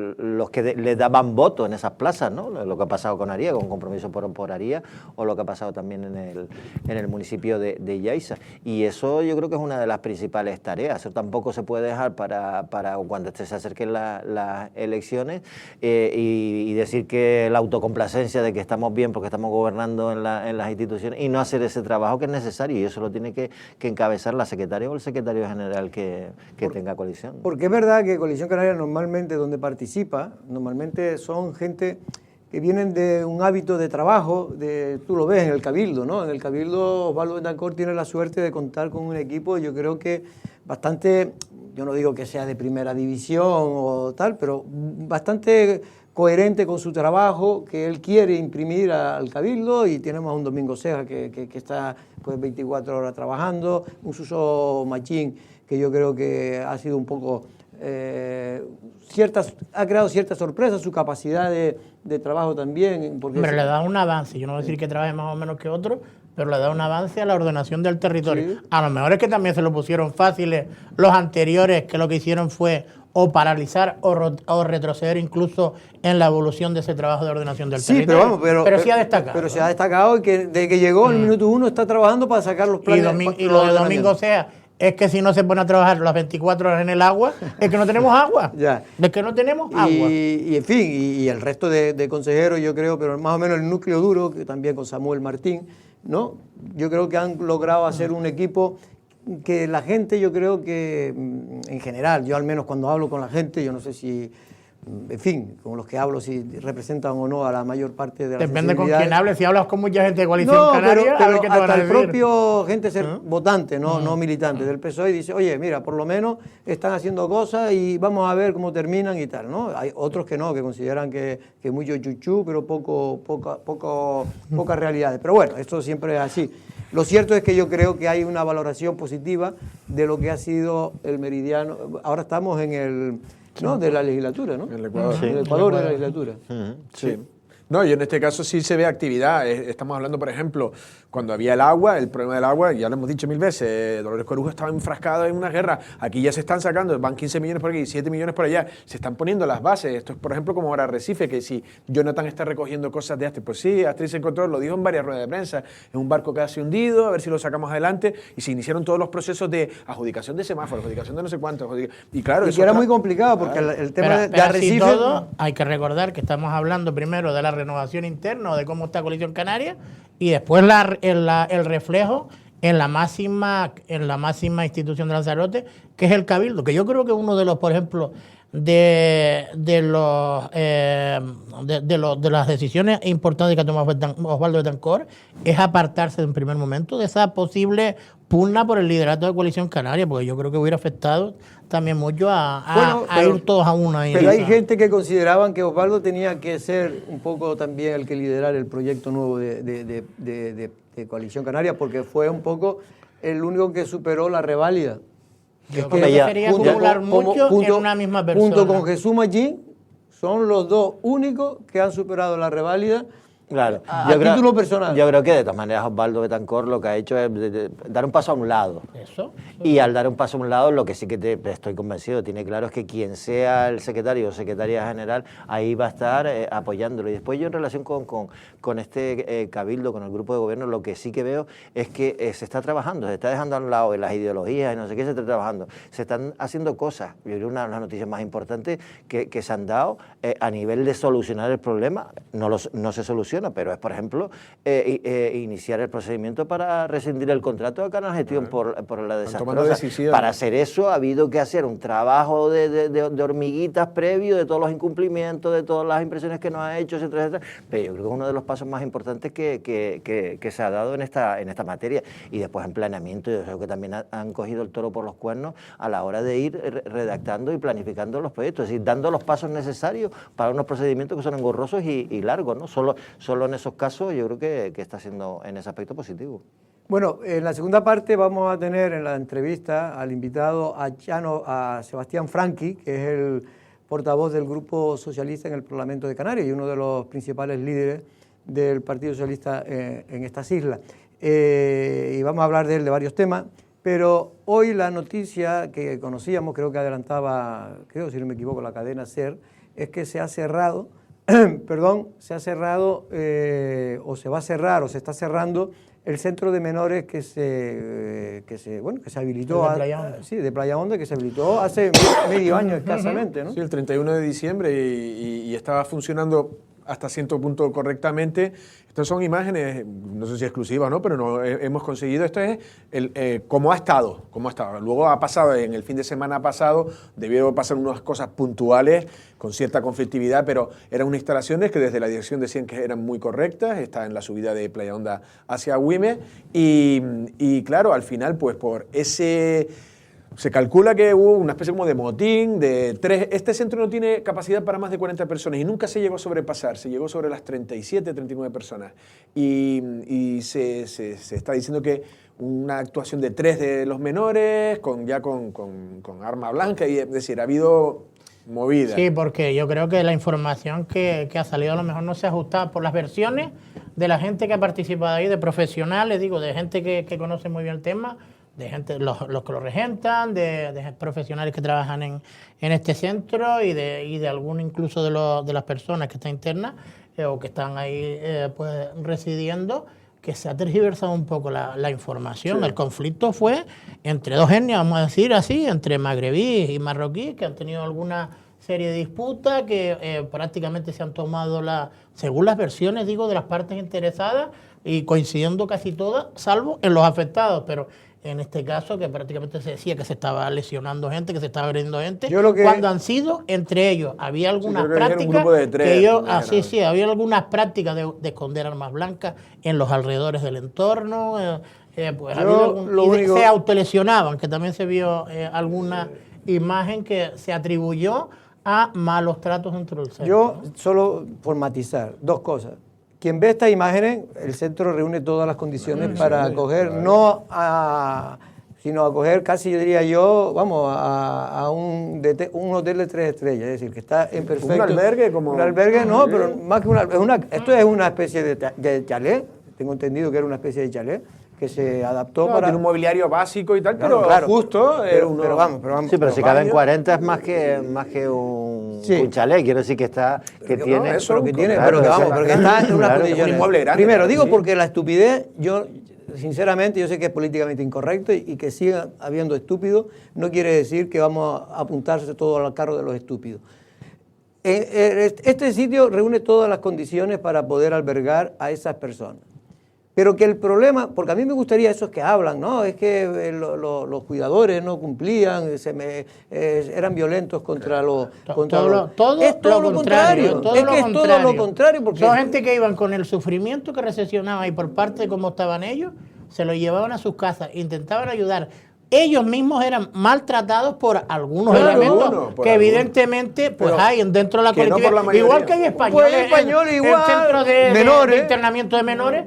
los que le daban voto en esas plazas, ¿no? Lo que ha pasado con Aría, con Compromiso por Aría, o lo que ha pasado también en el municipio de Yaiza. Y eso yo creo que es una de las principales tareas. Eso tampoco se puede dejar para cuando se acerquen las elecciones y decir que la autocomplacencia de que estamos bien porque estamos gobernando en las instituciones y no hacer ese trabajo que es necesario, y eso lo tiene que encabezar la secretaria o el secretario general que tenga coalición. Porque es verdad que Coalición Canaria normalmente donde participa, normalmente son gente que vienen de un hábito de trabajo, tú lo ves en el Cabildo, ¿no? En el Cabildo Osvaldo Betancourt tiene la suerte de contar con un equipo, yo creo que bastante, yo no digo que sea de primera división o tal, pero bastante coherente con su trabajo, que él quiere imprimir al Cabildo, y tenemos a un Domingo Ceja que está pues 24 horas trabajando, un Suso Machín que yo creo que ha sido un poco... ha creado cierta sorpresa, su capacidad de trabajo también. Porque Hombre, le da un avance, yo no voy a decir que trabaje más o menos que otro, pero le da un avance a la ordenación del territorio. Sí. A lo mejor es que también se lo pusieron fáciles los anteriores, que lo que hicieron fue o paralizar o retroceder incluso en la evolución de ese trabajo de ordenación del Sí, territorio. pero sí ha destacado. Pero se ha destacado y que desde que llegó el minuto 1 está trabajando para sacar los planes. Y lo de Domingo Sea es que si no se pone a trabajar las 24 horas en el agua, es que no tenemos agua. Ya. Es que no tenemos agua. Y en fin, y el resto de consejeros, yo creo, pero más o menos el núcleo duro, que también con Samuel Martín, ¿no? Yo creo que han logrado hacer un equipo que la gente, yo creo que en general, yo al menos cuando hablo con la gente, yo no sé si, en fin, con los que hablo, si representan o no a la mayor parte de las Depende con quién hables. Si hablas con mucha gente de Coalición no, Canaria, pero a ver qué te van hasta a el decir. propio gente votante, no militante del PSOE, dice, oye, mira, por lo menos están haciendo cosas y vamos a ver cómo terminan y tal, ¿no? Hay otros que no, que consideran que mucho chuchú, pero pocas realidades. Pero bueno, esto siempre es así. Lo cierto es que yo creo que hay una valoración positiva de lo que ha sido el Meridiano. Ahora estamos en el... ¿no? De la legislatura, ¿no? En el Ecuador. En el Ecuador de la legislatura. Sí. No, y en este caso sí se ve actividad. Estamos hablando, por ejemplo, cuando había el agua, el problema del agua, ya lo hemos dicho 1000 veces, Dolores Corujo estaba enfrascado en una guerra. Aquí ya se están sacando, van 15 millones por aquí, 7 millones por allá. Se están poniendo las bases. Esto es, por ejemplo, como ahora Arrecife, que si Jonathan está recogiendo cosas de Astrid, pues sí, Astrid se encontró, lo dijo en varias ruedas de prensa, es un barco casi hundido, a ver si lo sacamos adelante. Y se iniciaron todos los procesos de adjudicación de semáforos, adjudicación de no sé cuántos. Y claro, Y que era muy complicado porque el tema de pero así Arrecife... todo, hay que recordar que estamos hablando primero de la renovación interna, o de cómo está Coalición Canaria, y después el reflejo en la máxima institución de Lanzarote, que es el Cabildo, que yo creo que uno de los, por ejemplo, de las decisiones importantes que ha tomado Osvaldo Betancourt es apartarse en primer momento de esa posible pugna por el liderato de Coalición Canaria, porque yo creo que hubiera afectado también mucho a ir todos a una. Pero hay gente que consideraban que Osvaldo tenía que ser un poco también el que liderara el proyecto nuevo de Coalición Canaria, porque fue un poco el único que superó la reválida. Yo creo que sería acumular mucho en una misma persona. Junto con Jesús Mallín, son los dos únicos que han superado la reválida. Claro. A título personal. Yo creo que de todas maneras Osvaldo Betancourt lo que ha hecho es dar un paso a un lado. Eso. Y al dar un paso a un lado, lo que sí que estoy convencido, tiene claro, es que quien sea el secretario o secretaria general, ahí va a estar apoyándolo. Y después yo en relación con este cabildo, con el grupo de gobierno, lo que sí que veo es que se está trabajando, se está dejando a un lado de las ideologías y no sé qué, se está trabajando. Se están haciendo cosas. Yo creo una de las noticias más importantes que se han dado a nivel de solucionar el problema, no se soluciona, pero es, por ejemplo, iniciar el procedimiento para rescindir el contrato de Canal Gestión por la desastrosa. Para hacer eso ha habido que hacer un trabajo de hormiguitas previo de todos los incumplimientos, de todas las impresiones que nos ha hecho, etcétera, etcétera. Pero yo creo que es uno de los pasos más importantes que se ha dado en esta materia. Y después en planeamiento, yo creo que también han cogido el toro por los cuernos a la hora de ir redactando y planificando los proyectos, es decir, dando los pasos necesarios para unos procedimientos que son engorrosos y largos, ¿no? Solo en esos casos yo creo que está siendo en ese aspecto positivo. Bueno, en la segunda parte vamos a tener en la entrevista al invitado a Sebastián Franqui, que es el portavoz del Grupo Socialista en el Parlamento de Canarias y uno de los principales líderes del Partido Socialista en estas islas. Y vamos a hablar de él de varios temas, pero hoy la noticia que conocíamos, creo que adelantaba, si no me equivoco, la cadena SER, es que se ha cerrado, se va a cerrar o se está cerrando el centro de menores que se habilitó de Playa Honda, que se habilitó hace medio año escasamente, ¿no? Sí, el 31 de diciembre y estaba funcionando hasta cierto punto correctamente. Estas son imágenes, no sé si exclusivas o no, pero no hemos conseguido. Esto es cómo ha estado. Luego ha pasado, en el fin de semana pasado, debieron pasar unas cosas puntuales con cierta conflictividad, pero eran unas instalaciones que desde la dirección decían que eran muy correctas. Está en la subida de Playa Honda hacia Güime. Y claro, al final, pues por ese... Se calcula que hubo una especie como de motín de 3. Este centro no tiene capacidad para más de 40 personas y nunca se llegó a sobrepasar. Se llegó sobre las 37, 39 personas. Y se está diciendo que una actuación de 3 de los menores con arma blanca. Es decir, ha habido movida. Sí, porque yo creo que la información que ha salido a lo mejor no se ajusta por las versiones de la gente que ha participado ahí, de profesionales, digo, de gente que conoce muy bien el tema, de gente, los que lo regentan, de profesionales que trabajan en este centro y de algunos incluso de las personas que están internas o que están ahí pues residiendo, que se ha tergiversado un poco la información. Sí. El conflicto fue entre dos etnias, vamos a decir así, entre magrebíes y marroquíes, que han tenido alguna serie de disputas que prácticamente se han tomado, según las versiones, digo, de las partes interesadas, y coincidiendo casi todas, salvo en los afectados, pero en este caso que prácticamente se decía que se estaba lesionando gente, que se estaba agrediendo gente, cuando han sido entre ellos. Había algunas prácticas había algunas prácticas de esconder armas blancas en los alrededores del entorno, se autolesionaban, que también se vio alguna imagen que se atribuyó a malos tratos dentro del centro. Yo, solo por matizar, dos cosas. Quien ve estas imágenes, el centro reúne todas las condiciones para acoger, sino acoger casi, yo diría yo, vamos, a un hotel de 3 estrellas, es decir, que está en perfecto... ¿Un albergue? Como... Un albergue, no, pero más que un albergue, esto es una especie de chalet, tengo entendido que era una especie de chalet, que se adaptó para... Tiene un mobiliario básico y tal, pero claro, justo... Pero vamos. Sí, pero si caben 40 es más que un chalet, quiero decir que está... que tiene... Pero que está en unas condiciones. Primero, digo porque la estupidez, yo sinceramente, yo sé que es políticamente incorrecto y que siga habiendo estúpidos, no quiere decir que vamos a apuntarse todo al carro de los estúpidos. Este sitio reúne todas las condiciones para poder albergar a esas personas. Pero que el problema, porque a mí me gustaría esos que hablan, ¿no? Es que los cuidadores no cumplían, eran violentos contra los... Es todo lo contrario. Porque son gente que iban con el sufrimiento que recesionaban y por parte de cómo estaban ellos, se lo llevaban a sus casas, intentaban ayudar. Ellos mismos eran maltratados por algunos elementos que evidentemente pues hay dentro de la colectividad. Igual que hay españoles, en centros de internamiento de menores,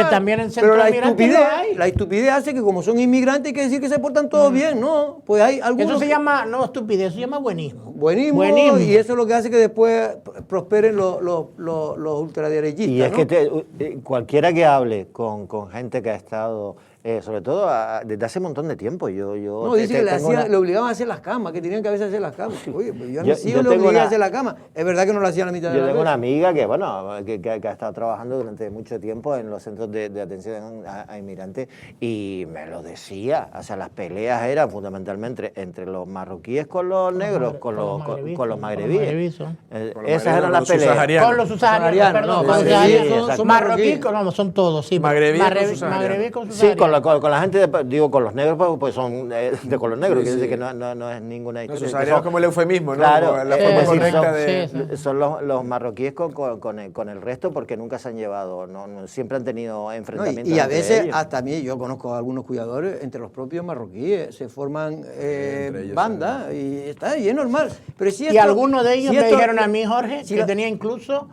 también en centros de migrantes hay. La estupidez hace que como son inmigrantes hay que decir que se portan todos bien, ¿no? Pues hay algunos... Eso se llama, no estupidez, eso se llama buenismo. Buenismo. Y eso es lo que hace que después prosperen los ultraderechistas. Y es que cualquiera que hable con gente que ha estado... sobre todo desde hace un montón de tiempo. Dice que le obligaban a hacer las camas, que tenían que a veces hacer las camas. Oye, pues yo a mis hijos le obligué a hacer la cama. Es verdad que no lo hacían a la mitad de la noche. Yo tengo una amiga que ha estado trabajando durante mucho tiempo en los centros de atención a inmigrantes y me lo decía. O sea, las peleas eran fundamentalmente entre los marroquíes con los negros, con los magrebíes. Esas eran las peleas. Con los subsaharianos, perdón. Con los subsaharianos. Marroquíes, son todos, sí. Magrebíes con sí, con la gente, con los negros, pues son de color negro, quiere decir que no es ninguna historia. Eso salió como el eufemismo, ¿no? Claro, la forma correcta de... Son los marroquíes con el resto porque nunca se han llevado, siempre han tenido enfrentamientos. Y a veces, hasta a mí, yo conozco a algunos cuidadores, entre los propios marroquíes, se forman bandas y es normal. Pero y algunos de ellos me dijeron a mí, Jorge, que tenía incluso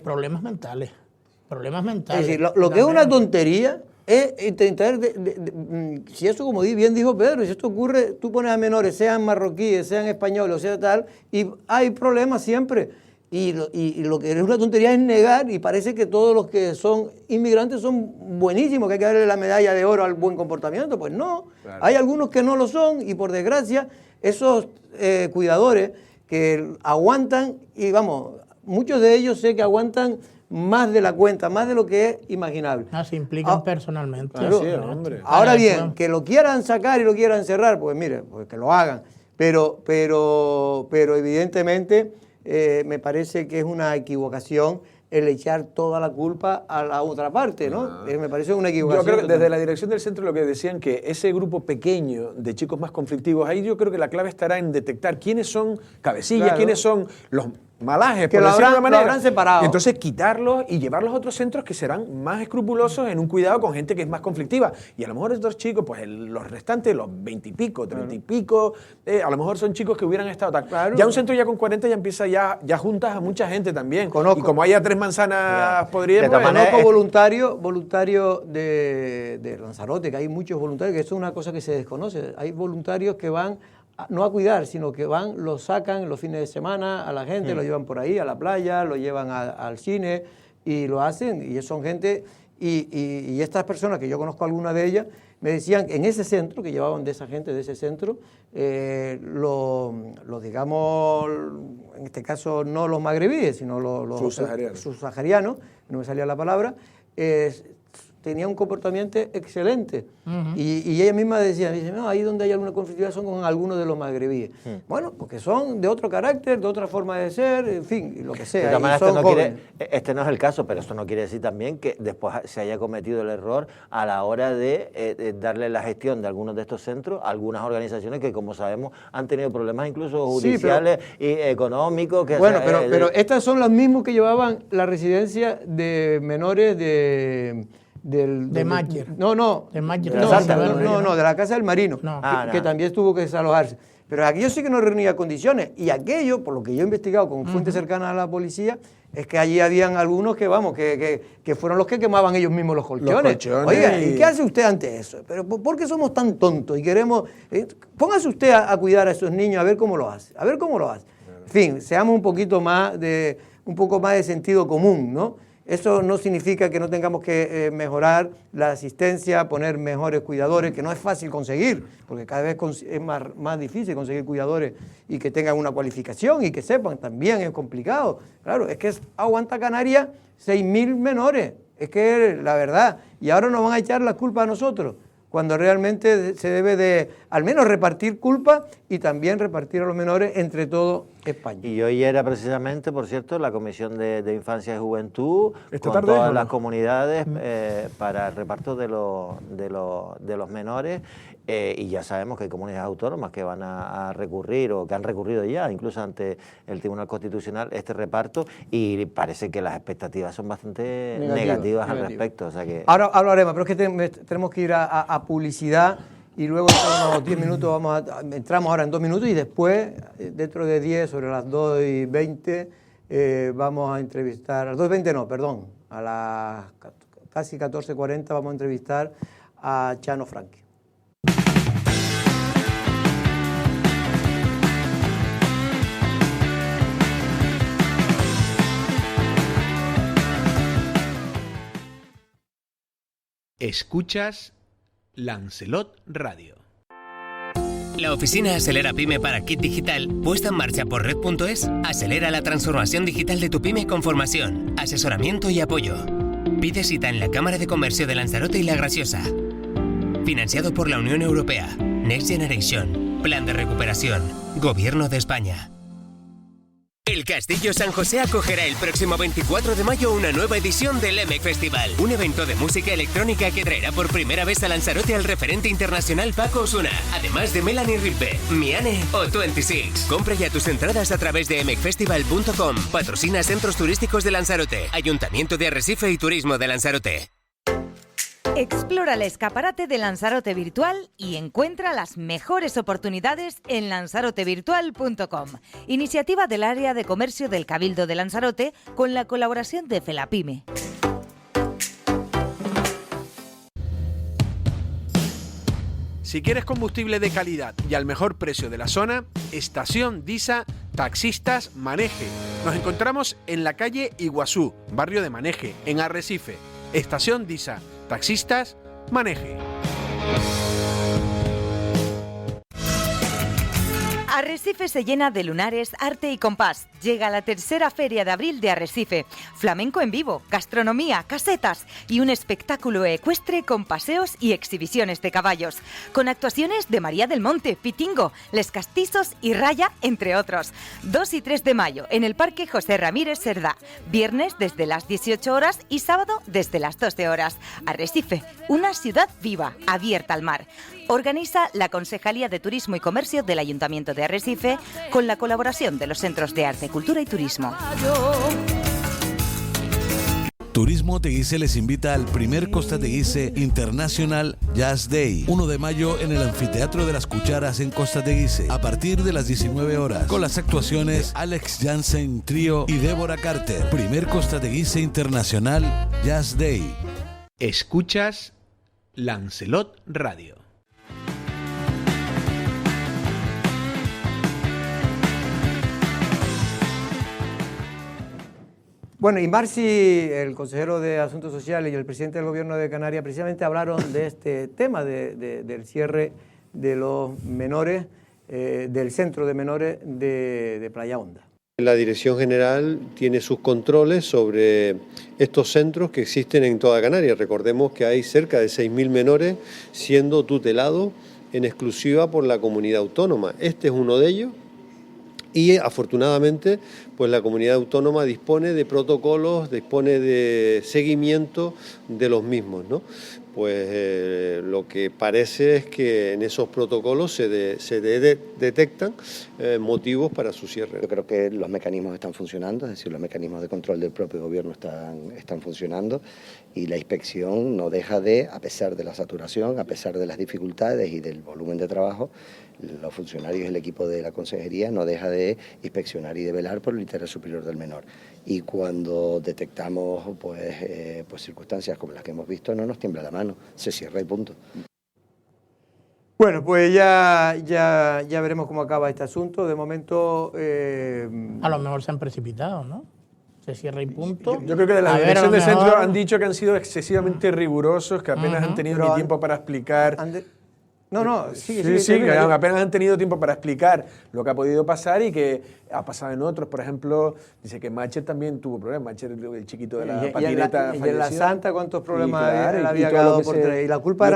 problemas mentales. Es decir, lo que es una tontería... es intentar, si eso como bien dijo Pedro, si esto ocurre, tú pones a menores, sean marroquíes, sean españoles, o sea tal, y hay problemas siempre. Y lo que es una tontería es negar, y parece que todos los que son inmigrantes son buenísimos, que hay que darle la medalla de oro al buen comportamiento. Pues no, hay algunos que no lo son, y por desgracia, esos cuidadores que aguantan, y vamos, muchos de ellos sé que aguantan más de la cuenta, más de lo que es imaginable. Se implican personalmente. Claro, sí, hombre. Ahora bien, que lo quieran sacar y lo quieran cerrar, pues mire, pues que lo hagan. Pero evidentemente me parece que es una equivocación el echar toda la culpa a la otra parte, ¿no? Me parece una equivocación. Yo creo que desde la dirección del centro lo que decían que ese grupo pequeño de chicos más conflictivos, ahí yo creo que la clave estará en detectar quiénes son cabecillas, quiénes son los malajes, que por decirlo de una manera. Lo habrán separado. Entonces quitarlos y llevarlos a otros centros que serán más escrupulosos en un cuidado con gente que es más conflictiva. Y a lo mejor estos chicos, pues los restantes, los 20 y pico, 30 y pico, a lo mejor son chicos que hubieran estado tal. Claro. Ya un centro ya con 40 ya empieza ya juntas a mucha gente también. Conozco. Y como haya 3 manzanas podridas, pues, conozco voluntarios de Lanzarote, que hay muchos voluntarios, que eso es una cosa que se desconoce. Hay voluntarios que van no a cuidar, sino que van, lo sacan los fines de semana a la gente, lo llevan por ahí a la playa, lo llevan al cine y lo hacen, y son gente, y estas personas, que yo conozco algunas de ellas, me decían que en ese centro, que llevaban de esa gente de ese centro, los digamos, en este caso no los magrebíes, sino los subsaharianos, no me salía la palabra, tenía un comportamiento excelente. Y ella misma decía, no, ahí donde hay alguna conflictividad son con algunos de los magrebíes. Bueno, porque son de otro carácter, de otra forma de ser, en fin, lo que sea. Este no es el caso, pero esto no quiere decir también que después se haya cometido el error a la hora de darle la gestión de algunos de estos centros a algunas organizaciones que, como sabemos, han tenido problemas incluso judiciales y económicos. Pero estas son las mismas que llevaban la residencia de menores de Mayer. De la Casa del Marino, que también tuvo que desalojarse. Pero aquello sí que no reunía condiciones. Y aquello, por lo que yo he investigado con fuentes cercanas a la policía, es que allí habían algunos que fueron los que quemaban ellos mismos los colchones. Oiga, ¿y qué hace usted ante eso? Pero ¿por qué somos tan tontos y queremos? Póngase usted a cuidar a esos niños, a ver cómo lo hace. En fin, seamos un poco más de sentido común, ¿no? Eso no significa que no tengamos que mejorar la asistencia, poner mejores cuidadores, que no es fácil conseguir, porque cada vez es más difícil conseguir cuidadores y que tengan una cualificación y que sepan, también es complicado. Claro, es que aguanta Canarias 6.000 menores, es que es la verdad. Y ahora nos van a echar la culpa a nosotros, cuando realmente se debe de al menos repartir culpa y también repartir a los menores entre todo España. Y hoy era precisamente, por cierto, la Comisión de Infancia y Juventud con todas las comunidades para el reparto de los menores, y ya sabemos que hay comunidades autónomas que van a recurrir o que han recurrido ya incluso ante el Tribunal Constitucional este reparto, y parece que las expectativas son bastante negativas al respecto. O sea que... Ahora hablaremos, pero es que tenemos que ir a publicidad. Y luego en unos 10 minutos entramos ahora en 2 minutos y después, dentro de 10, sobre las 2:20, vamos a entrevistar, a las 2:20 no, perdón, a las casi 14:40 vamos a entrevistar a Chano Franqui. Escuchas Lancelot Radio. La oficina Acelera Pyme para Kit Digital, puesta en marcha por Red.es, acelera la transformación digital de tu pyme con formación, asesoramiento y apoyo. Pide cita en la Cámara de Comercio de Lanzarote y La Graciosa. Financiado por la Unión Europea, Next Generation, Plan de Recuperación, Gobierno de España. El Castillo San José acogerá el próximo 24 de mayo una nueva edición del EMEC Festival, un evento de música electrónica que traerá por primera vez a Lanzarote al referente internacional Paco Osuna, además de Melanie Rippe, Miane o 26. Compra ya tus entradas a través de emecfestival.com. Patrocina Centros Turísticos de Lanzarote, Ayuntamiento de Arrecife y Turismo de Lanzarote. Explora el escaparate de Lanzarote Virtual y encuentra las mejores oportunidades en lanzarotevirtual.com. Iniciativa del Área de Comercio del Cabildo de Lanzarote con la colaboración de Felapyme. Si quieres combustible de calidad y al mejor precio de la zona, Estación Disa Taxistas Maneje. Nos encontramos en la calle Iguazú, barrio de Maneje, en Arrecife. Estación Disa Taxistas Maneje. Arrecife se llena de lunares, arte y compás. Llega la tercera Feria de Abril de Arrecife. Flamenco en vivo, gastronomía, casetas y un espectáculo ecuestre con paseos y exhibiciones de caballos. Con actuaciones de María del Monte, Pitingo, Les Castizos y Raya, entre otros. 2 y 3 de mayo en el Parque José Ramírez Cerdá. Viernes desde las 18 horas y sábado desde las 12 horas. Arrecife, una ciudad viva, abierta al mar. Organiza la Concejalía de Turismo y Comercio del Ayuntamiento de Arrecife con la colaboración de los Centros de Arte, Cultura y Turismo. Turismo Teguise les invita al primer Costa Teguise International Jazz Day, 1 de mayo en el Anfiteatro de las Cucharas en Costa Teguise, a partir de las 19 horas, con las actuaciones Alex Jansen Trío y Débora Carter. Primer Costa Teguise International Jazz Day. Escuchas Lancelot Radio. Bueno, y Marci, el consejero de Asuntos Sociales y el presidente del Gobierno de Canarias, precisamente hablaron de este tema del cierre de los menores, del centro de menores de Playa Honda. La Dirección General tiene sus controles sobre estos centros que existen en toda Canarias. Recordemos que hay cerca de 6.000 menores siendo tutelados en exclusiva por la comunidad autónoma. Este es uno de ellos. Y afortunadamente, pues la comunidad autónoma dispone de protocolos, dispone de seguimiento de los mismos, ¿no? Pues lo que parece es que en esos protocolos se detectan motivos para su cierre. Yo creo que los mecanismos están funcionando, es decir, los mecanismos de control del propio gobierno están funcionando y la inspección no deja de, a pesar de la saturación, a pesar de las dificultades y del volumen de trabajo, los funcionarios y el equipo de la consejería no deja de inspeccionar y de velar por el interés superior del menor. Y cuando detectamos pues circunstancias como las que hemos visto, no nos tiembla la mano, se cierra y punto. Bueno, pues ya veremos cómo acaba este asunto. De momento... A lo mejor se han precipitado, ¿no? Se cierra y punto. Yo creo que de la dirección de centro han dicho que han sido excesivamente rigurosos, que apenas han tenido ni tiempo para explicar... Sí, que apenas han tenido tiempo para explicar lo que ha podido pasar y que ha pasado en otros. Por ejemplo, dice que Macher también tuvo problemas. Macher, el chiquito de la patineta, y en la Santa, ¿cuántos problemas había todo quedado por tres? Y la culpa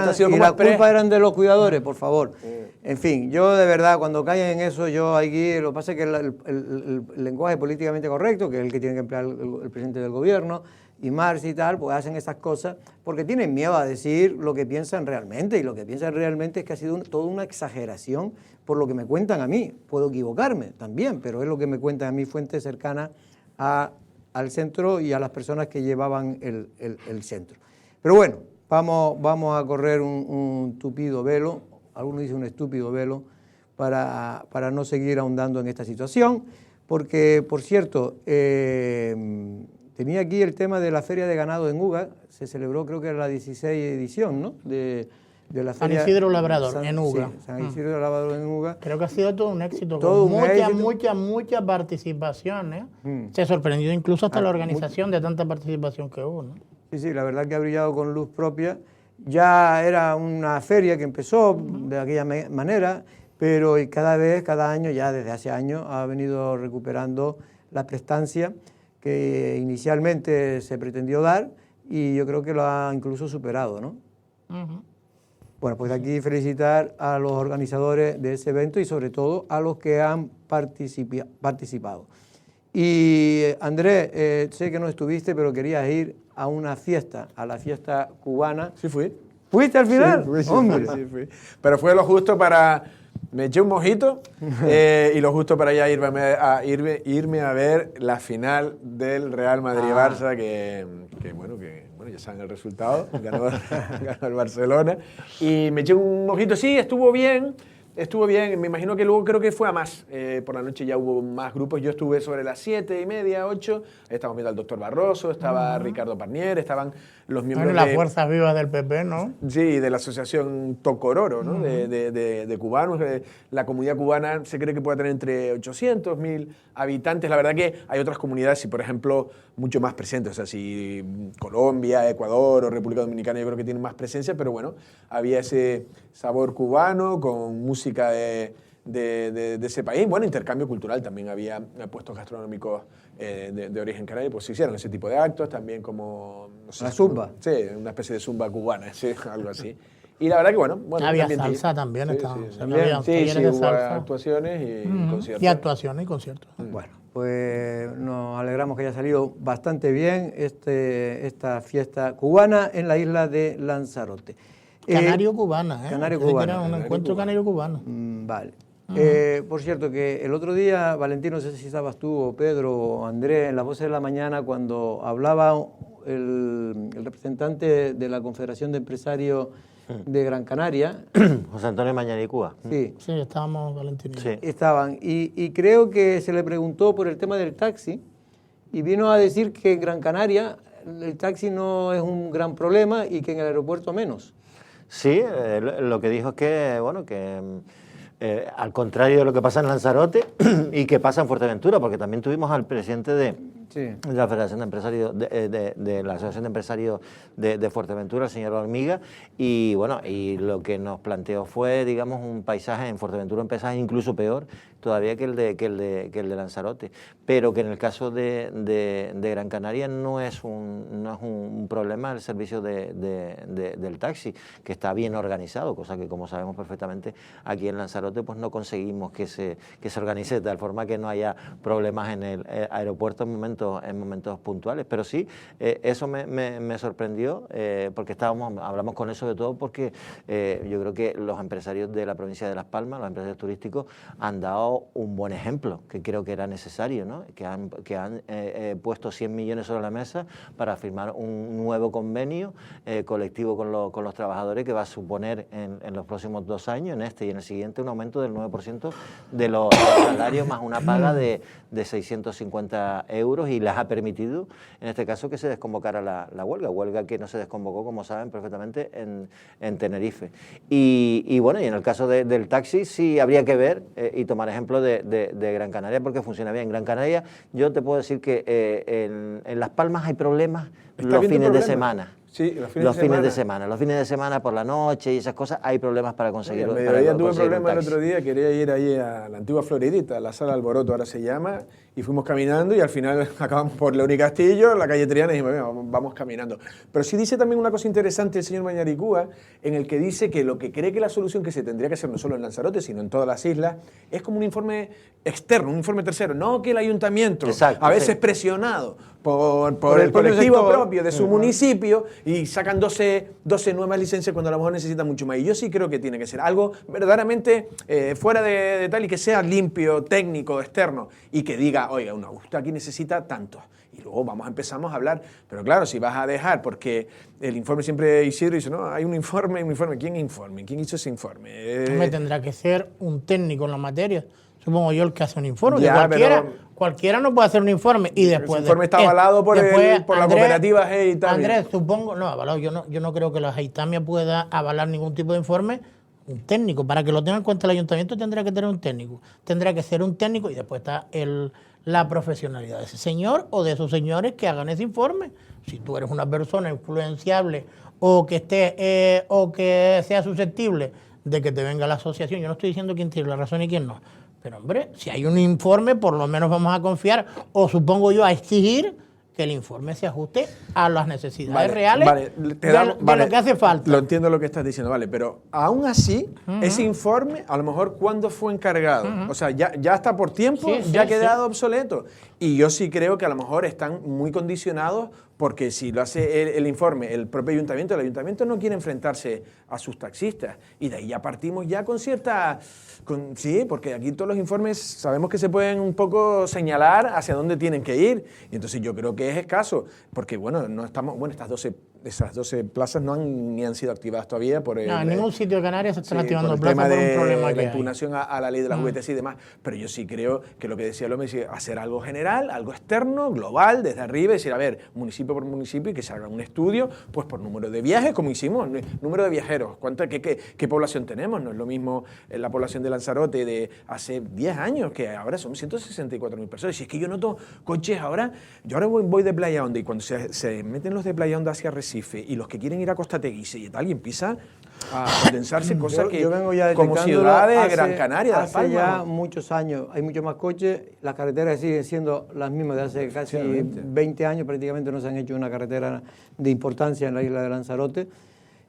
eran de los cuidadores, por favor. En fin, yo de verdad, cuando caen en eso, yo aquí, lo que pasa es que el lenguaje políticamente correcto, que es el que tiene que emplear el presidente del gobierno, y Marci y tal, pues hacen esas cosas porque tienen miedo a decir lo que piensan realmente, y lo que piensan realmente es que ha sido toda una exageración por lo que me cuentan a mí. Puedo equivocarme también, pero es lo que me cuentan a mí fuentes cercanas al centro y a las personas que llevaban el centro. Pero bueno, vamos a correr un tupido velo, algunos dicen un estúpido velo, para no seguir ahondando en esta situación, porque, por cierto, tenía aquí el tema de la Feria de Ganado en Uga, se celebró creo que era la 16 edición, ¿no? De la Feria San Isidro Labrador, en Uga. Sí, San Isidro Labrador en Uga. Creo que ha sido todo un éxito, todo con mucha participación, ¿eh? Se sorprendió incluso hasta la organización de tanta participación que hubo, ¿no? Sí, la verdad que ha brillado con luz propia. Ya era una feria que empezó de aquella manera, pero cada año, ya desde hace años, ha venido recuperando la prestancia que inicialmente se pretendió dar y yo creo que lo ha incluso superado, ¿no? Bueno, pues aquí felicitar a los organizadores de ese evento y sobre todo a los que han participado. Y Andrés, sé que no estuviste, pero querías ir a una fiesta, a la fiesta cubana. Sí fui. ¿Fuiste al final? Sí, hombre. Sí, fui. Pero fue lo justo para... Me eché un mojito y lo justo para ya irme a ver la final del Real Madrid-Barça, que ya saben el resultado, ganó el Barcelona. Y me eché un mojito, sí, estuvo bien, me imagino que luego creo que fue a más. Por la noche ya hubo más grupos, yo estuve sobre las 7:30, 8, ahí estábamos viendo al doctor Barroso, estaba Ricardo Parnier, estaban los miembros de... las fuerzas vivas del PP, ¿no? Sí, de la asociación Tocororo, ¿no? De cubanos. La comunidad cubana se cree que puede tener entre 800, 1000 habitantes. La verdad que hay otras comunidades, y por ejemplo, mucho más presentes. O sea, si Colombia, Ecuador o República Dominicana yo creo que tienen más presencia, pero bueno, había ese sabor cubano con música de ese país. Bueno, intercambio cultural, también había puestos gastronómicos de origen canario, pues se hicieron ese tipo de actos, también como... No sé, la zumba. Sí, una especie de zumba cubana, sí, algo así. Y la verdad que bueno... Había salsa también. Sí, hubo actuaciones y conciertos. Y actuaciones y conciertos. Bueno, pues nos alegramos que haya salido bastante bien esta fiesta cubana en la isla de Lanzarote. Canario-cubana, ¿eh? Canario-cubana. Era un encuentro canario-cubano. Vale. Por cierto, que el otro día, Valentino, no sé si estabas tú o Pedro o Andrés, en las voces de la mañana, cuando hablaba el representante de la Confederación de Empresarios de Gran Canaria. José Antonio Mañanicúa. Sí, estábamos, Valentino. Sí. Estaban. Y creo que se le preguntó por el tema del taxi y vino a decir que en Gran Canaria el taxi no es un gran problema y que en el aeropuerto menos. Sí, lo que dijo es que, al contrario de lo que pasa en Lanzarote y que pasa en Fuerteventura, porque también tuvimos al presidente Sí. De la Federación de Empresarios, de la Asociación de Empresarios de Fuerteventura, el señor Hormiga, y bueno, y lo que nos planteó fue, digamos, un paisaje en Fuerteventura, un paisaje incluso peor todavía que el de Lanzarote, pero que en el caso de Gran Canaria no es un problema el servicio del taxi, que está bien organizado, cosa que, como sabemos perfectamente, aquí en Lanzarote pues no conseguimos que se organice de tal forma que no haya problemas en el aeropuerto en momentos puntuales. Pero sí, eso me sorprendió, porque hablamos con él sobre todo porque yo creo que los empresarios de la provincia de Las Palmas, los empresarios turísticos, han dado un buen ejemplo, que creo que era necesario, ¿no? Que han puesto 100 millones sobre la mesa para firmar un nuevo convenio colectivo con los trabajadores, que va a suponer en los próximos 2 años, en este y en el siguiente, un aumento del 9% de los salarios, más una paga de 650 euros, y les ha permitido, en este caso, que se desconvocara la huelga que no se desconvocó, como saben perfectamente, en Tenerife. Y bueno, y en el caso del taxi sí habría que ver y tomar ejemplo de Gran Canaria, porque funciona bien. En Gran Canaria yo te puedo decir que en Las Palmas hay problemas los fines de semana. Sí, los fines de semana. Los fines de semana por la noche y esas cosas hay problemas para conseguir. Al mediodía tuve problemas el otro día, quería ir allí a la antigua Floridita, la Sala Alboroto ahora se llama, y fuimos caminando y al final acabamos por León y Castillo, la calle Triana, y dijimos, vamos caminando. Pero sí dice también una cosa interesante el señor Mañaricúa, en el que dice que lo que cree que la solución que se tendría que hacer no solo en Lanzarote, sino en todas las islas, es como un informe externo, un informe tercero, no que el ayuntamiento, a veces presionado por el colectivo propio de su municipio, y sacan 12 nuevas licencias cuando a lo mejor necesitan mucho más. Y yo sí creo que tiene que ser algo verdaderamente fuera de tal, y que sea limpio, técnico, externo, y que diga, oiga, usted aquí necesita tanto. Y luego empezamos a hablar. Pero claro, si vas a dejar, porque el informe siempre Isidro dice, no, hay un informe. ¿Quién informe? ¿Quién hizo ese informe? Me tendrá que ser un técnico en la materia. Supongo yo el que hace un informe. Ya, cualquiera no puede hacer un informe. Y después, ese informe está avalado por la cooperativa Heitamia. Andrés, supongo, no, avalado. Yo no creo que la Heitamia pueda avalar ningún tipo de informe. Un técnico, para que lo tenga en cuenta el ayuntamiento, tendrá que tener un técnico. Tendrá que ser un técnico, y después está la profesionalidad de ese señor o de esos señores que hagan ese informe. Si tú eres una persona influenciable o que sea susceptible de que te venga la asociación, yo no estoy diciendo quién tiene la razón y quién no, pero hombre, si hay un informe, por lo menos vamos a confiar, o supongo yo a exigir que el informe se ajuste a las necesidades reales de lo que hace falta. Lo entiendo lo que estás diciendo, pero aún así, ese informe, a lo mejor, ¿cuándo fue encargado? O sea, ya está por tiempo, ya ha quedado obsoleto. Y yo sí creo que a lo mejor están muy condicionados, porque si lo hace el informe el propio ayuntamiento, el ayuntamiento no quiere enfrentarse a sus taxistas. Y de ahí ya partimos ya con cierta... sí, porque aquí todos los informes sabemos que se pueden un poco señalar hacia dónde tienen que ir. Y entonces yo creo que es escaso, porque esas 12 plazas no ni han sido activadas todavía por en ningún sitio de Canarias se están activando plazas por un problema que la impugnación a la ley de las VTC y demás. Pero yo sí creo que lo que decía López es hacer algo general, algo externo, global, desde arriba, y decir, a ver, municipio por municipio, y que se haga un estudio, pues por número de viajes, como hicimos, número de viajeros, qué población tenemos. No es lo mismo la población de Lanzarote de hace 10 años, que ahora son 164.000 personas. Si es que yo noto coches ahora, yo ahora voy de Playa Honda, y cuando se meten los de Playa Honda hacia Recife, y los que quieren ir a Costa Teguise y tal, y empieza a condensarse cosas que yo vengo ya como ciudades, Gran Canaria, Las Palmas. Hace ya muchos años, hay muchos más coches, las carreteras siguen siendo las mismas de hace casi 20 años, prácticamente no se han hecho una carretera de importancia en la isla de Lanzarote.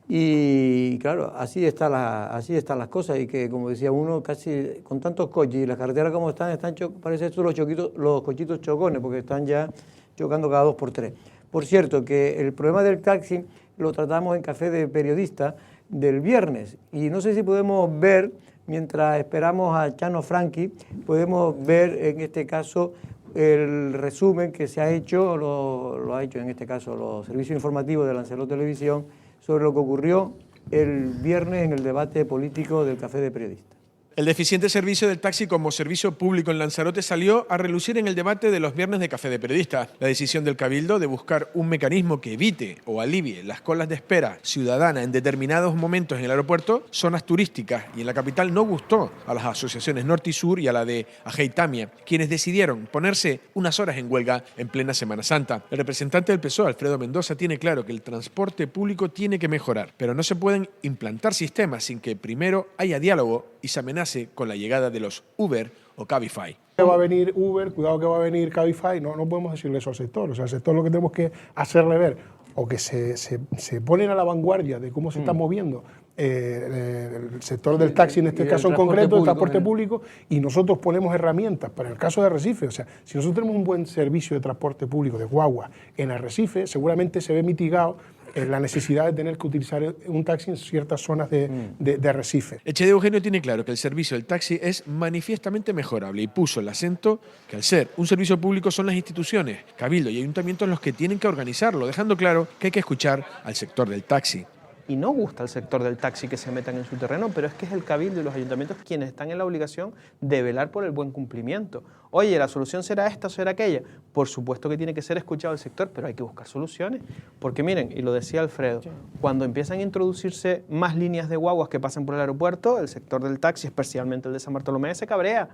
Y claro, así están las cosas, y que, como decía uno, casi con tantos coches y las carreteras como están parece esto los cochitos chocones, porque están ya chocando cada 2 por 3. Por cierto, que el problema del taxi lo tratamos en Café de Periodista del viernes, y no sé si podemos ver, mientras esperamos a Chano Franchi, podemos ver en este caso el resumen que se ha hecho, lo ha hecho en este caso los servicios informativos de Lanzarote Televisión, sobre lo que ocurrió el viernes en el debate político del Café de Periodistas. El deficiente servicio del taxi como servicio público en Lanzarote salió a relucir en el debate de los viernes de Café de Periodista. La decisión del Cabildo de buscar un mecanismo que evite o alivie las colas de espera ciudadana en determinados momentos en el aeropuerto, zonas turísticas y en la capital, no gustó a las asociaciones Norte y Sur y a la de Ajeitamia, quienes decidieron ponerse unas horas en huelga en plena Semana Santa. El representante del PSOE, Alfredo Mendoza, tiene claro que el transporte público tiene que mejorar, pero no se pueden implantar sistemas sin que primero haya diálogo y se amenace con la llegada de los Uber o Cabify. Va a venir Uber, cuidado que va a venir Cabify, no podemos decirle eso al sector. O sea, al sector lo que tenemos que hacerle ver, o que se ponen a la vanguardia de cómo se está moviendo el sector del taxi, en este caso en concreto, el transporte público, y nosotros ponemos herramientas para el caso de Arrecife. O sea, si nosotros tenemos un buen servicio de transporte público de guagua en Arrecife, seguramente se ve mitigado la necesidad de tener que utilizar un taxi en ciertas zonas de Arrecife. Echede Eugenio tiene claro que el servicio del taxi es manifiestamente mejorable y puso el acento que al ser un servicio público son las instituciones, cabildo y ayuntamientos los que tienen que organizarlo, dejando claro que hay que escuchar al sector del taxi. Y no gusta al sector del taxi que se metan en su terreno, pero es que es el Cabildo y los ayuntamientos quienes están en la obligación de velar por el buen cumplimiento. Oye, ¿la solución será esta o será aquella? Por supuesto que tiene que ser escuchado el sector, pero hay que buscar soluciones. Porque miren, y lo decía Alfredo, cuando empiezan a introducirse más líneas de guaguas que pasan por el aeropuerto, el sector del taxi, especialmente el de San Bartolomé, se cabrea.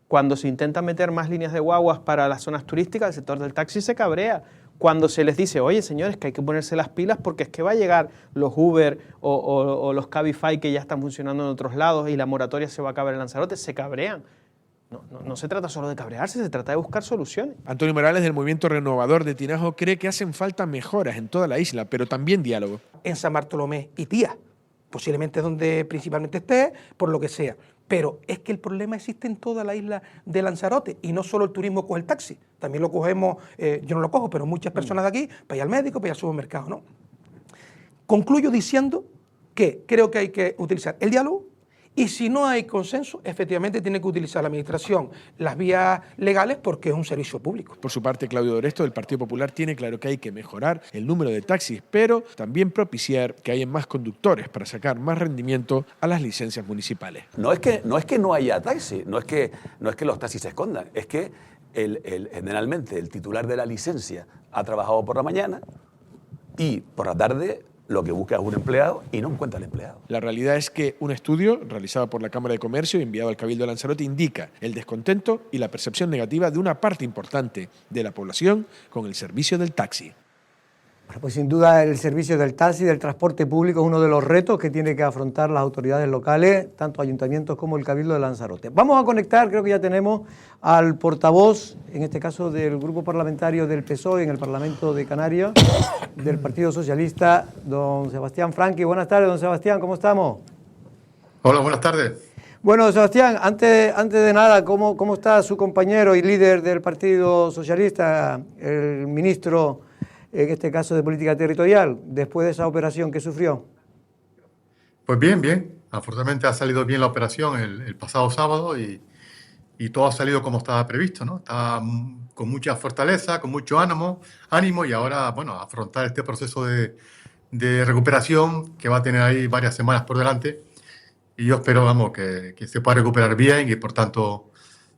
Cuando se intentan meter más líneas de guaguas para las zonas turísticas, el sector del taxi se cabrea. Cuando se les dice, oye, señores, que hay que ponerse las pilas porque es que va a llegar los Uber o los Cabify que ya están funcionando en otros lados y la moratoria se va a acabar en Lanzarote, se cabrean. No se trata solo de cabrearse, se trata de buscar soluciones. Antonio Morales, del Movimiento Renovador de Tinajo, cree que hacen falta mejoras en toda la isla, pero también diálogo. En San Bartolomé y Tía, posiblemente es donde principalmente esté, por lo que sea. Pero es que el problema existe en toda la isla de Lanzarote y no solo el turismo coge el taxi, también lo cogemos, yo no lo cojo, pero muchas personas de aquí, para ir al médico, para ir al supermercado, ¿no? Concluyo diciendo que creo que hay que utilizar el diálogo y si no hay consenso, efectivamente tiene que utilizar la administración las vías legales porque es un servicio público. Por su parte, Claudio Doresto, del Partido Popular, tiene claro que hay que mejorar el número de taxis, pero también propiciar que haya más conductores para sacar más rendimiento a las licencias municipales. No es que no haya taxi, no es que los taxis se escondan, es que generalmente el titular de la licencia ha trabajado por la mañana y por la tarde lo que busca es un empleado y no encuentra al empleado. La realidad es que un estudio realizado por la Cámara de Comercio y enviado al Cabildo de Lanzarote indica el descontento y la percepción negativa de una parte importante de la población con el servicio del taxi. Pues sin duda el servicio del taxi, del transporte público, es uno de los retos que tienen que afrontar las autoridades locales, tanto ayuntamientos como el Cabildo de Lanzarote. Vamos a conectar, creo que ya tenemos al portavoz, en este caso del grupo parlamentario del PSOE en el Parlamento de Canarias, del Partido Socialista, don Sebastián Franqui. Buenas tardes, don Sebastián, ¿cómo estamos? Hola, buenas tardes. Bueno, Sebastián, antes de nada, ¿cómo está su compañero y líder del Partido Socialista, el ministro, en este caso de Política Territorial, después de esa operación que sufrió? Pues bien. Afortunadamente ha salido bien la operación el pasado sábado y todo ha salido como estaba previsto, ¿no? Estaba con mucha fortaleza, con mucho ánimo y ahora, bueno, afrontar este proceso de recuperación que va a tener ahí varias semanas por delante y yo espero, vamos, que se pueda recuperar bien y por tanto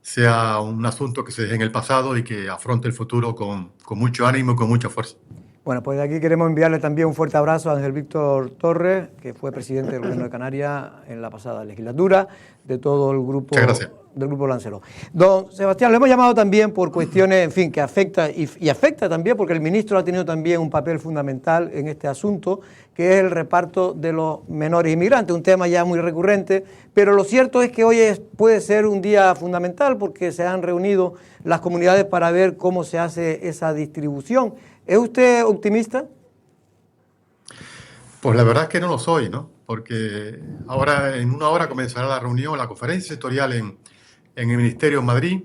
sea un asunto que se deje en el pasado y que afronte el futuro con mucho ánimo y con mucha fuerza. Bueno, pues de aquí queremos enviarle también un fuerte abrazo a Ángel Víctor Torres, que fue presidente del Gobierno de Canarias en la pasada legislatura, de todo el grupo del Grupo Lancelot. Don Sebastián, lo hemos llamado también por cuestiones, en fin, que afecta y afecta también porque el ministro ha tenido también un papel fundamental en este asunto, que es el reparto de los menores inmigrantes, un tema ya muy recurrente, pero lo cierto es que hoy puede ser un día fundamental porque se han reunido las comunidades para ver cómo se hace esa distribución. ¿Es usted optimista? Pues la verdad es que no lo soy, ¿no? Porque ahora, en una hora, comenzará la reunión, la conferencia sectorial en el Ministerio en Madrid,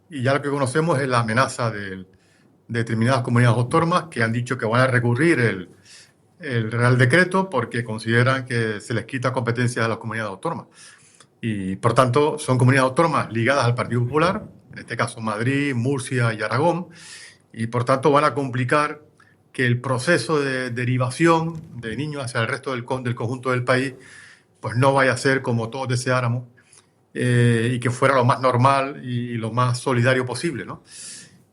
y ya lo que conocemos es la amenaza de determinadas comunidades autónomas que han dicho que van a recurrir el Real Decreto porque consideran que se les quita competencias a las comunidades autónomas. Y, por tanto, son comunidades autónomas ligadas al Partido Popular, en este caso Madrid, Murcia y Aragón, y por tanto van a complicar que el proceso de derivación de niños hacia el resto del conjunto del país pues no vaya a ser como todos deseáramos y que fuera lo más normal y lo más solidario posible, ¿no?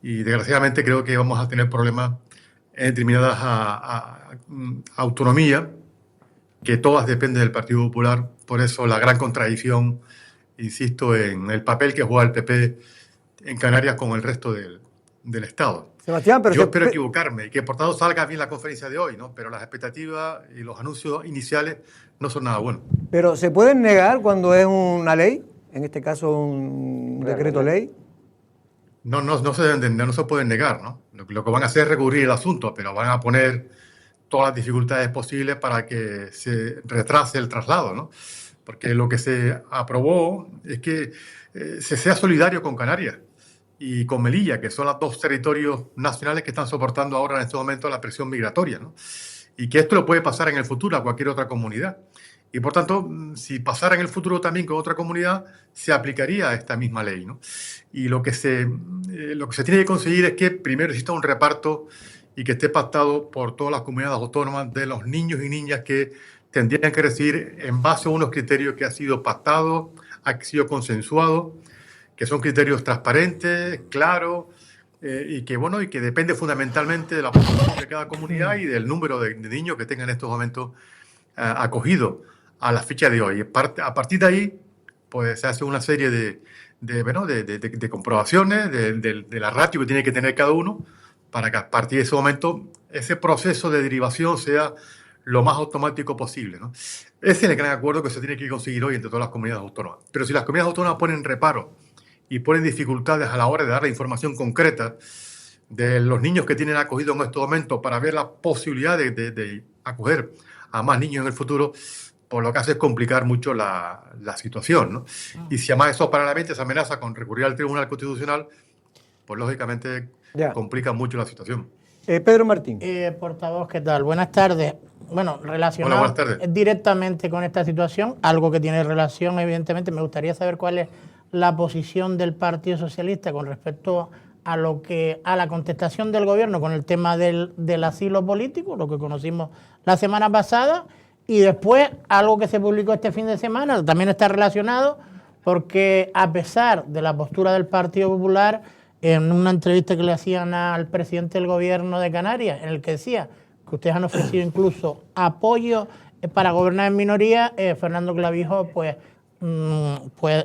Y desgraciadamente creo que vamos a tener problemas en determinadas autonomías, que todas dependen del Partido Popular. Por eso la gran contradicción, insisto, en el papel que juega el PP en Canarias con el resto del Estado. Sebastián, pero yo espero equivocarme y que por tanto salga bien la conferencia de hoy, ¿no? Pero las expectativas y los anuncios iniciales no son nada buenos. Pero ¿se pueden negar cuando es una ley? En este caso, un decreto ley. No se pueden negar, ¿no? Lo que van a hacer es recurrir el asunto, pero van a poner todas las dificultades posibles para que se retrase el traslado, ¿no? Porque lo que se aprobó es que se sea solidario con Canarias y con Melilla, que son los dos territorios nacionales que están soportando ahora en este momento la presión migratoria, ¿no? Y que esto lo puede pasar en el futuro a cualquier otra comunidad. Y por tanto, si pasara en el futuro también con otra comunidad, se aplicaría esta misma ley, ¿no? Y lo que se tiene que conseguir es que primero exista un reparto y que esté pactado por todas las comunidades autónomas de los niños y niñas que tendrían que recibir en base a unos criterios que han sido pactados, han sido consensuados, que son criterios transparentes, claros, y que depende fundamentalmente de la población de cada comunidad y del número de niños que tengan en estos momentos acogidos a la fecha de hoy. A partir de ahí, pues se hace una serie de comprobaciones de la ratio que tiene que tener cada uno para que a partir de ese momento ese proceso de derivación sea lo más automático posible, ¿no? Ese es el gran acuerdo que se tiene que conseguir hoy entre todas las comunidades autónomas. Pero si las comunidades autónomas ponen reparo y ponen dificultades a la hora de dar la información concreta de los niños que tienen acogido en estos momentos para ver la posibilidad de acoger a más niños en el futuro, pues lo que hace es complicar mucho la situación, ¿no? Y si además eso paralelamente se amenaza con recurrir al Tribunal Constitucional, pues lógicamente complica mucho la situación. Pedro Martín. Portavoz, ¿qué tal? Buenas tardes. Bueno, relacionado buenas tardes. Directamente con esta situación, algo que tiene relación, evidentemente, me gustaría saber cuál es la posición del Partido Socialista con respecto a la contestación del gobierno con el tema del asilo político, lo que conocimos la semana pasada, y después algo que se publicó este fin de semana, también está relacionado, porque a pesar de la postura del Partido Popular, en una entrevista que le hacían al presidente del gobierno de Canarias, en el que decía que ustedes han ofrecido incluso apoyo para gobernar en minoría, Fernando Clavijo pues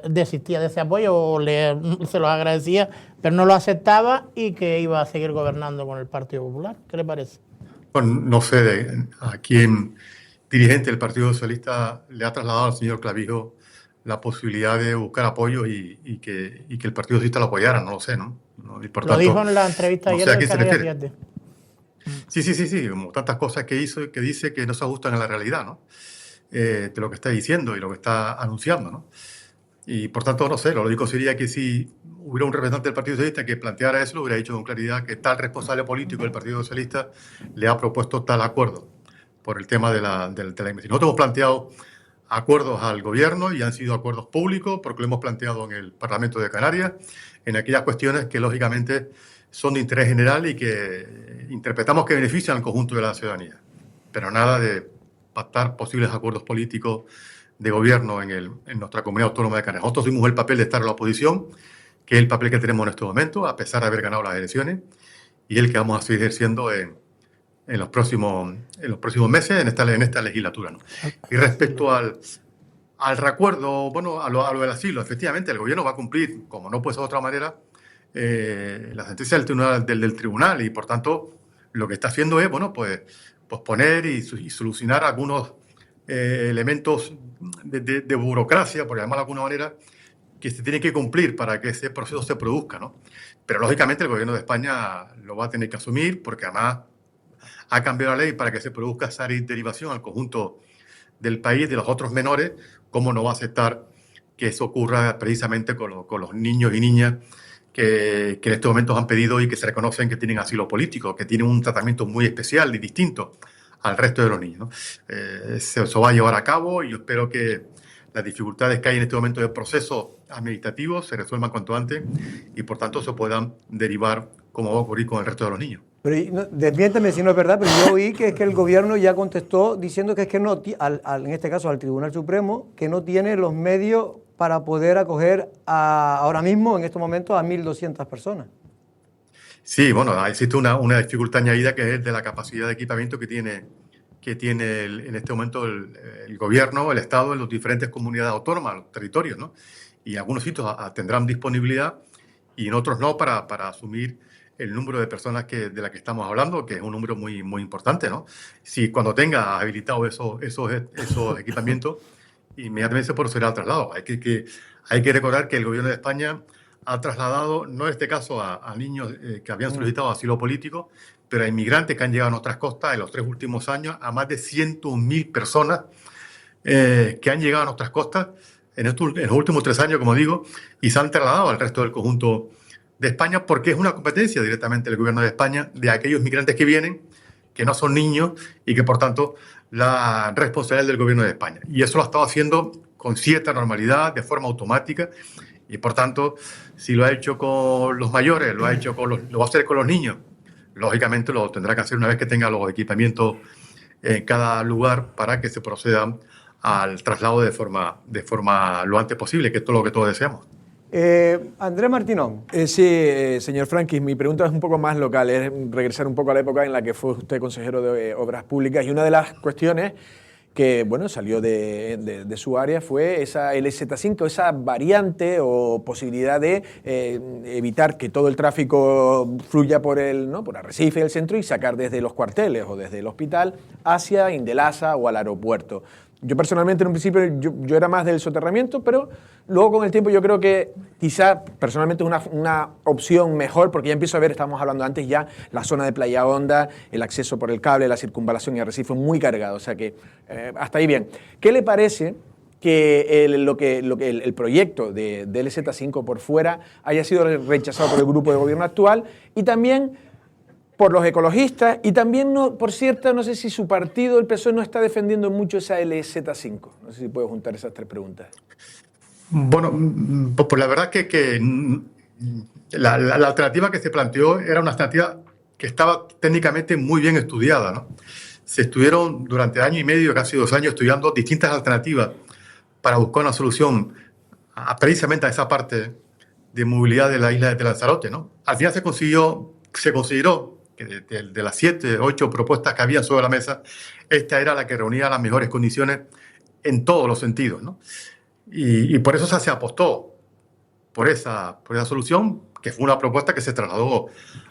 desistía de ese apoyo o se lo agradecía, pero no lo aceptaba y que iba a seguir gobernando con el Partido Popular. ¿Qué le parece? Bueno, no sé a quién dirigente del Partido Socialista le ha trasladado al señor Clavijo la posibilidad de buscar apoyo y que el Partido Socialista lo apoyara, no lo sé, ¿no? Y por tanto, dijo en la entrevista ayer de Canarias 7. Sí, como tantas cosas que hizo y que dice que no se ajustan a la realidad, ¿no? De lo que está diciendo y lo que está anunciando, ¿no? Y por tanto, no sé, lo lógico sería que si hubiera un representante del Partido Socialista que planteara eso, lo hubiera dicho con claridad que tal responsable político del Partido Socialista le ha propuesto tal acuerdo por el tema de la inversión. Nosotros hemos planteado acuerdos al gobierno y han sido acuerdos públicos porque lo hemos planteado en el Parlamento de Canarias, en aquellas cuestiones que lógicamente son de interés general y que interpretamos que benefician al conjunto de la ciudadanía. Pero nada de pactar posibles acuerdos políticos de gobierno en nuestra comunidad autónoma de Canarias. Nosotros tuvimos el papel de estar en la oposición, que es el papel que tenemos en este momento, a pesar de haber ganado las elecciones, y el que vamos a seguir ejerciendo en los próximos meses, en esta legislatura, ¿no? Y respecto al recuerdo, bueno, a lo del asilo, efectivamente, el gobierno va a cumplir, como no puede ser de otra manera, la sentencia del tribunal, y por tanto lo que está haciendo es, bueno, pues posponer y solucionar algunos elementos de burocracia, por llamarlo de alguna manera, que se tienen que cumplir para que ese proceso se produzca, ¿no? Pero lógicamente el gobierno de España lo va a tener que asumir porque además ha cambiado la ley para que se produzca esa derivación al conjunto del país, de los otros menores. ¿Cómo no va a aceptar que eso ocurra precisamente con los niños y niñas que en estos momentos han pedido y que se reconocen que tienen asilo político, que tienen un tratamiento muy especial y distinto al resto de los niños, ¿no? Eso va a llevar a cabo y yo espero que las dificultades que hay en este momento del proceso administrativo se resuelvan cuanto antes y por tanto se puedan derivar como va a ocurrir con el resto de los niños. Pero desmiénteme si no es verdad, pero yo oí que es que el gobierno ya contestó diciendo que es que no, en este caso al Tribunal Supremo, que no tiene los medios para poder acoger ahora mismo, en estos momentos, a 1.200 personas. Sí, bueno, existe una dificultad añadida que es de la capacidad de equipamiento que tiene en este momento el gobierno, el Estado, en las diferentes comunidades autónomas, los territorios, ¿no? Y algunos sitios tendrán disponibilidad y en otros no para asumir el número de personas de la que estamos hablando, que es un número muy, muy importante, ¿no? Si cuando tenga habilitados esos equipamientos, inmediatamente se procederá al traslado. Hay que recordar que el gobierno de España ha trasladado, no en este caso a niños que habían solicitado asilo político, pero a inmigrantes que han llegado a nuestras costas en los 3 últimos años, a más de 100.000 personas que han llegado a nuestras costas en los últimos 3 años, como digo, y se han trasladado al resto del conjunto de España, porque es una competencia directamente del gobierno de España de aquellos migrantes que vienen, que no son niños y que, por tanto, la responsabilidad del gobierno de España. Y eso lo ha estado haciendo con cierta normalidad, de forma automática, y, por tanto, si lo ha hecho con los mayores, lo va a hacer con los niños, lógicamente lo tendrá que hacer una vez que tenga los equipamientos en cada lugar para que se proceda al traslado de forma lo antes posible, que es todo lo que todos deseamos. Andrés Martínez. Sí, señor Franquis, mi pregunta es un poco más local, es regresar un poco a la época en la que fue usted consejero de Obras Públicas, y una de las cuestiones que bueno, salió de su área fue esa LZ5, esa variante o posibilidad de evitar que todo el tráfico fluya por Arrecife, el centro, y sacar desde los cuarteles o desde el hospital hacia Indelaza o al aeropuerto. Yo personalmente en un principio yo era más del soterramiento, pero luego con el tiempo yo creo que quizá personalmente es una opción mejor, porque ya empiezo a ver, estábamos hablando antes ya, la zona de Playa Honda, el acceso por el cable, la circunvalación y Arrecife muy cargado, o sea que hasta ahí bien. ¿Qué le parece que el proyecto de LZ5 por fuera haya sido rechazado por el grupo de gobierno actual y también por los ecologistas, y también, por cierto, no sé si su partido, el PSOE, no está defendiendo mucho esa LZ5? No sé si puedo juntar esas 3 preguntas. Bueno, pues la verdad que la alternativa que se planteó era una alternativa que estaba técnicamente muy bien estudiada, ¿no? Se estuvieron durante año y medio, casi 2 años, estudiando distintas alternativas para buscar una solución precisamente a esa parte de movilidad de la isla de Lanzarote, ¿no? Al final se consideró que de las 7, 8 propuestas que había sobre la mesa, esta era la que reunía las mejores condiciones en todos los sentidos, ¿no? Y por eso se apostó por esa solución, que fue una propuesta que se trasladó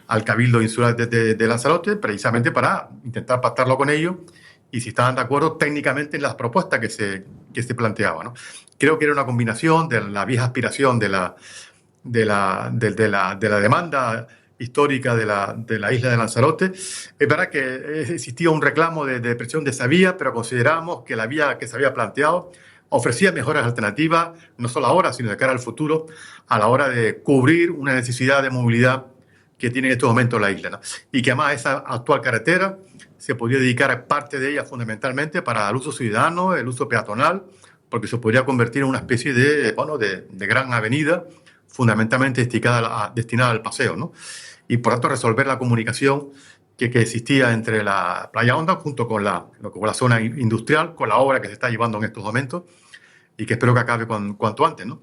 al Cabildo Insular de Lanzarote, precisamente para intentar pactarlo con ellos y si estaban de acuerdo técnicamente en las propuestas que se planteaban, ¿no? Creo que era una combinación de la vieja aspiración de la demanda histórica de la isla de Lanzarote. Es verdad que existía un reclamo de presión de esa vía, pero consideramos que la vía que se había planteado ofrecía mejores alternativas, no solo ahora, sino de cara al futuro, a la hora de cubrir una necesidad de movilidad que tiene en estos momentos la isla, ¿no? Y que además esa actual carretera se podría dedicar parte de ella fundamentalmente para el uso ciudadano, el uso peatonal, porque se podría convertir en una especie de gran avenida fundamentalmente destinada al paseo, ¿no? Y por tanto resolver la comunicación que existía entre la Playa Honda junto con la zona industrial, con la obra que se está llevando en estos momentos y que espero que acabe cuanto antes, ¿no?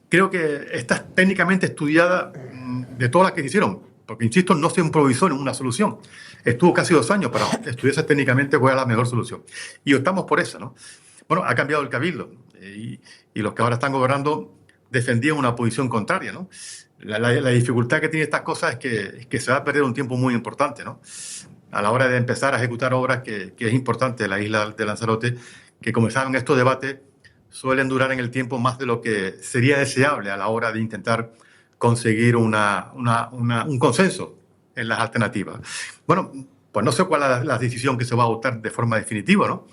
Creo que está técnicamente estudiada de todas las que se hicieron, porque, insisto, no se improvisó en una solución. Estuvo casi 2 años para estudiarse técnicamente cuál era la mejor solución. Y optamos por esa, ¿no? Bueno, ha cambiado el Cabildo y los que ahora están gobernando defendían una posición contraria, ¿no? La dificultad que tiene estas cosas es que se va a perder un tiempo muy importante, ¿no? A la hora de empezar a ejecutar obras que es importante la isla de Lanzarote, que como saben estos debates suelen durar en el tiempo más de lo que sería deseable a la hora de intentar conseguir un consenso en las alternativas. Bueno, pues no sé cuál es la decisión que se va a adoptar de forma definitiva, ¿no?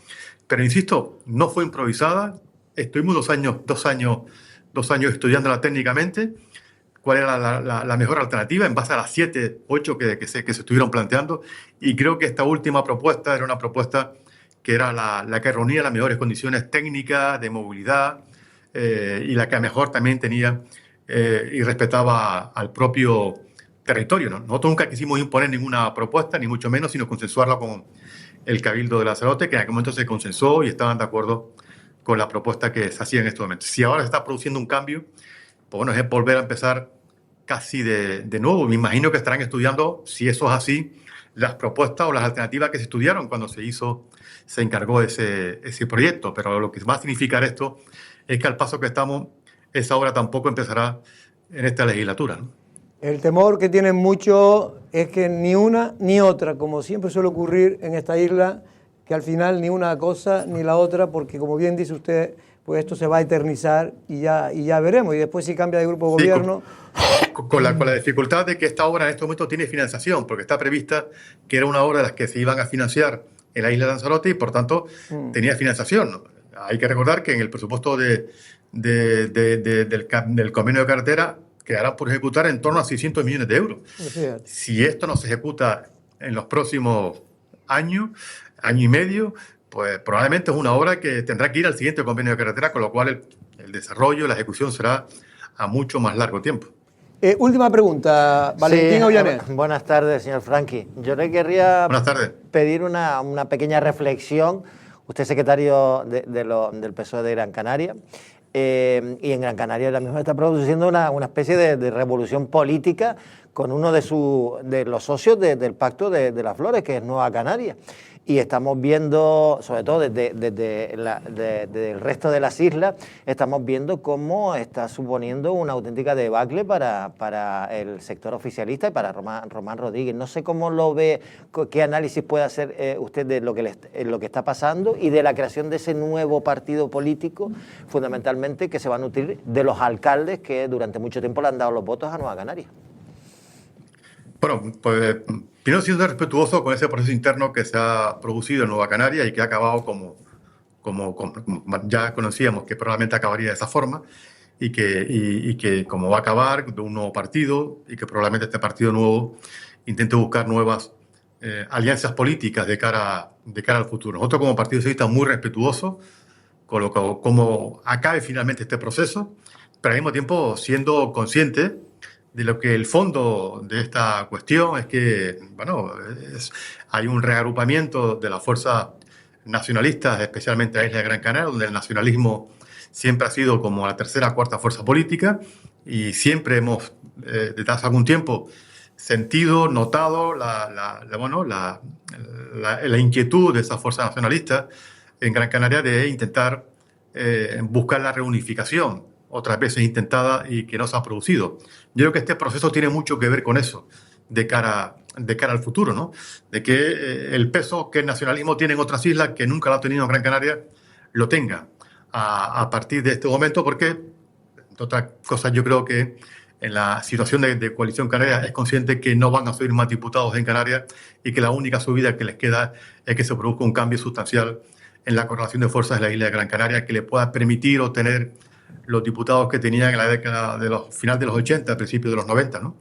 Pero insisto, no fue improvisada. Estuvimos 2 años estudiándola técnicamente, cuál era la mejor alternativa en base a las 7, 8 que se estuvieron planteando, y creo que esta última propuesta era una propuesta que era la que reunía las mejores condiciones técnicas de movilidad y la que mejor también tenía y respetaba al propio territorio, ¿no? Nosotros nunca quisimos imponer ninguna propuesta, ni mucho menos, sino consensuarla con el Cabildo de Lanzarote, que en aquel momento se consensó y estaban de acuerdo con la propuesta que se hacía en este momento. Si ahora se está produciendo un cambio, pues bueno, es volver a empezar casi de nuevo. Me imagino que estarán estudiando, si eso es así, las propuestas o las alternativas que se estudiaron cuando se encargó ese proyecto. Pero lo que va a significar esto es que al paso que estamos, esa obra tampoco empezará en esta legislatura, ¿no? El temor que tienen muchos es que ni una ni otra, como siempre suele ocurrir en esta isla, que al final ni una cosa ni la otra, porque como bien dice usted, pues esto se va a eternizar y ya veremos. Y después si cambia de grupo de gobierno... Con la dificultad de que esta obra en este momento tiene financiación, porque está prevista que era una obra de las que se iban a financiar en la isla de Lanzarote y por tanto tenía financiación. Hay que recordar que en el presupuesto del convenio de carretera quedarán por ejecutar en torno a 600 millones de euros. Si esto no se ejecuta en los próximos año y medio, pues probablemente es una obra que tendrá que ir al siguiente convenio de carretera, con lo cual el desarrollo, la ejecución será a mucho más largo tiempo. Última pregunta, Valentín Ollanes. Buenas tardes, señor Franqui. Yo le querría pedir una pequeña reflexión. Usted es secretario del PSOE de Gran Canaria. Y en Gran Canaria ahora mismo está produciendo una especie de revolución política con uno de los socios del Pacto de las Flores, que es Nueva Canaria. Y estamos viendo, sobre todo desde el resto de las islas, estamos viendo cómo está suponiendo una auténtica debacle para el sector oficialista y para Román Rodríguez. No sé cómo lo ve, qué análisis puede hacer usted de lo que está pasando y de la creación de ese nuevo partido político, fundamentalmente, que se va a nutrir de los alcaldes que durante mucho tiempo le han dado los votos a Nueva Canaria. Bueno, pues primero siendo respetuoso con ese proceso interno que se ha producido en Nueva Canaria y que ha acabado como ya conocíamos que probablemente acabaría de esa forma y que como va a acabar de un nuevo partido y que probablemente este partido nuevo intente buscar nuevas alianzas políticas de cara al futuro. Nosotros como Partido Socialista muy respetuosos con cómo acabe finalmente este proceso, pero al mismo tiempo siendo conscientes de lo que el fondo de esta cuestión es que, bueno, hay un reagrupamiento de las fuerzas nacionalistas, especialmente en la isla de Gran Canaria, donde el nacionalismo siempre ha sido como la tercera o cuarta fuerza política y siempre hemos, desde hace algún tiempo, sentido, notado la inquietud de esas fuerzas nacionalistas en Gran Canaria de intentar buscar la reunificación, otras veces intentada y que no se ha producido. Yo creo que este proceso tiene mucho que ver con eso, de cara al futuro, ¿no? De que el peso que el nacionalismo tiene en otras islas, que nunca lo ha tenido en Gran Canaria, lo tenga a partir de este momento, porque, entre otras cosas, yo creo que en la situación de Coalición Canaria es consciente que no van a subir más diputados en Canarias y que la única subida que les queda es que se produzca un cambio sustancial en la correlación de fuerzas de la isla de Gran Canaria que le pueda permitir obtener los diputados que tenían en la década de final de los 80, principios de los 90, ¿no?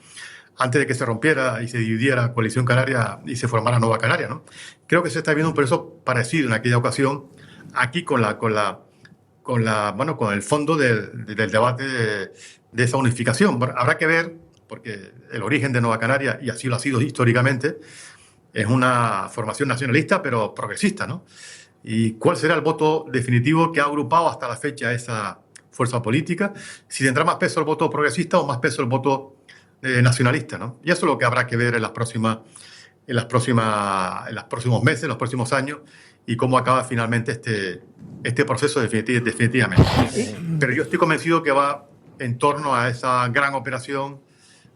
Antes de que se rompiera y se dividiera Coalición Canaria y se formara Nueva Canaria, ¿no? Creo que se está viendo un proceso parecido en aquella ocasión, aquí con el fondo del debate de esa unificación. Habrá que ver, porque el origen de Nueva Canaria, y así lo ha sido históricamente, es una formación nacionalista, pero progresista, ¿no? Y cuál será el voto definitivo que ha agrupado hasta la fecha esa fuerza política, si tendrá más peso el voto progresista o más peso el voto nacionalista, ¿no? Y eso es lo que habrá que ver en los próximos meses, en los próximos años, y cómo acaba finalmente este proceso definitivamente. Pero yo estoy convencido que va en torno a esa gran operación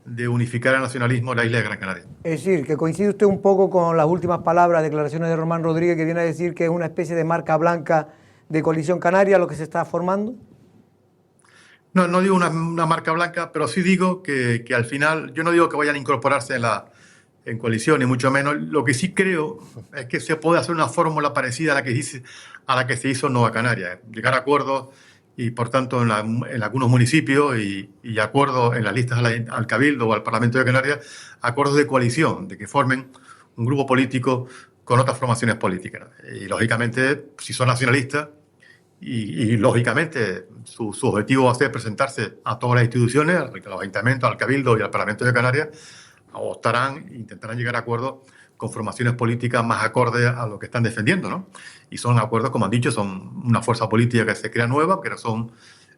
de unificar el nacionalismo en la isla de Gran Canaria. Es decir, que coincide usted un poco con las últimas palabras, declaraciones de Román Rodríguez, que viene a decir que es una especie de marca blanca de Coalición Canaria lo que se está formando. No digo una marca blanca, pero sí digo que al final, yo no digo que vayan a incorporarse en coalición, ni mucho menos. Lo que sí creo es que se puede hacer una fórmula parecida a la que se hizo en Nueva Canaria. Llegar a acuerdos y, por tanto, en algunos municipios y acuerdos en las listas al Cabildo o al Parlamento de Canarias, acuerdos de coalición, de que formen un grupo político con otras formaciones políticas. Y, lógicamente, si son nacionalistas, y lógicamente, su objetivo va a ser presentarse a todas las instituciones, a los ayuntamientos, al Cabildo y al Parlamento de Canarias, o intentarán llegar a acuerdos con formaciones políticas más acordes a lo que están defendiendo, ¿no? Y son acuerdos, como han dicho, son una fuerza política que se crea nueva, pero son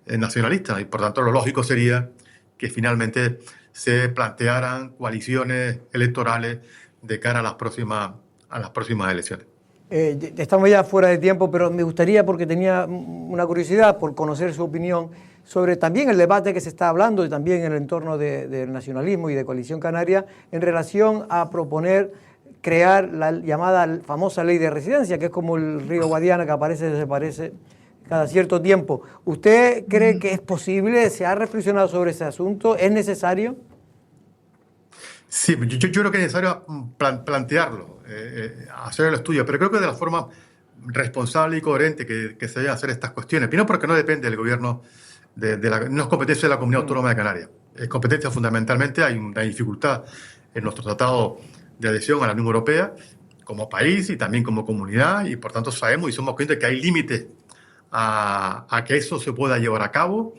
nacionalistas, y por tanto lo lógico sería que finalmente se plantearan coaliciones electorales de cara a las próximas elecciones. Estamos ya fuera de tiempo, pero me gustaría, porque tenía una curiosidad por conocer su opinión sobre también el debate que se está hablando y también en el entorno del nacionalismo y de Coalición Canaria en relación a proponer crear la llamada famosa ley de residencia, que es como el río Guadiana, que aparece y desaparece cada cierto tiempo. ¿Usted cree que es posible? ¿Se ha reflexionado sobre ese asunto? ¿Es necesario? Sí, yo creo que es necesario plantearlo, hacer el estudio, pero creo que de la forma responsable y coherente que se deben hacer estas cuestiones. Primero, porque no depende del gobierno, no es competencia de la Comunidad Autónoma de Canarias. Es competencia fundamentalmente, hay una dificultad en nuestro tratado de adhesión a la Unión Europea como país y también como comunidad, y por tanto sabemos y somos conscientes que hay límites a que eso se pueda llevar a cabo.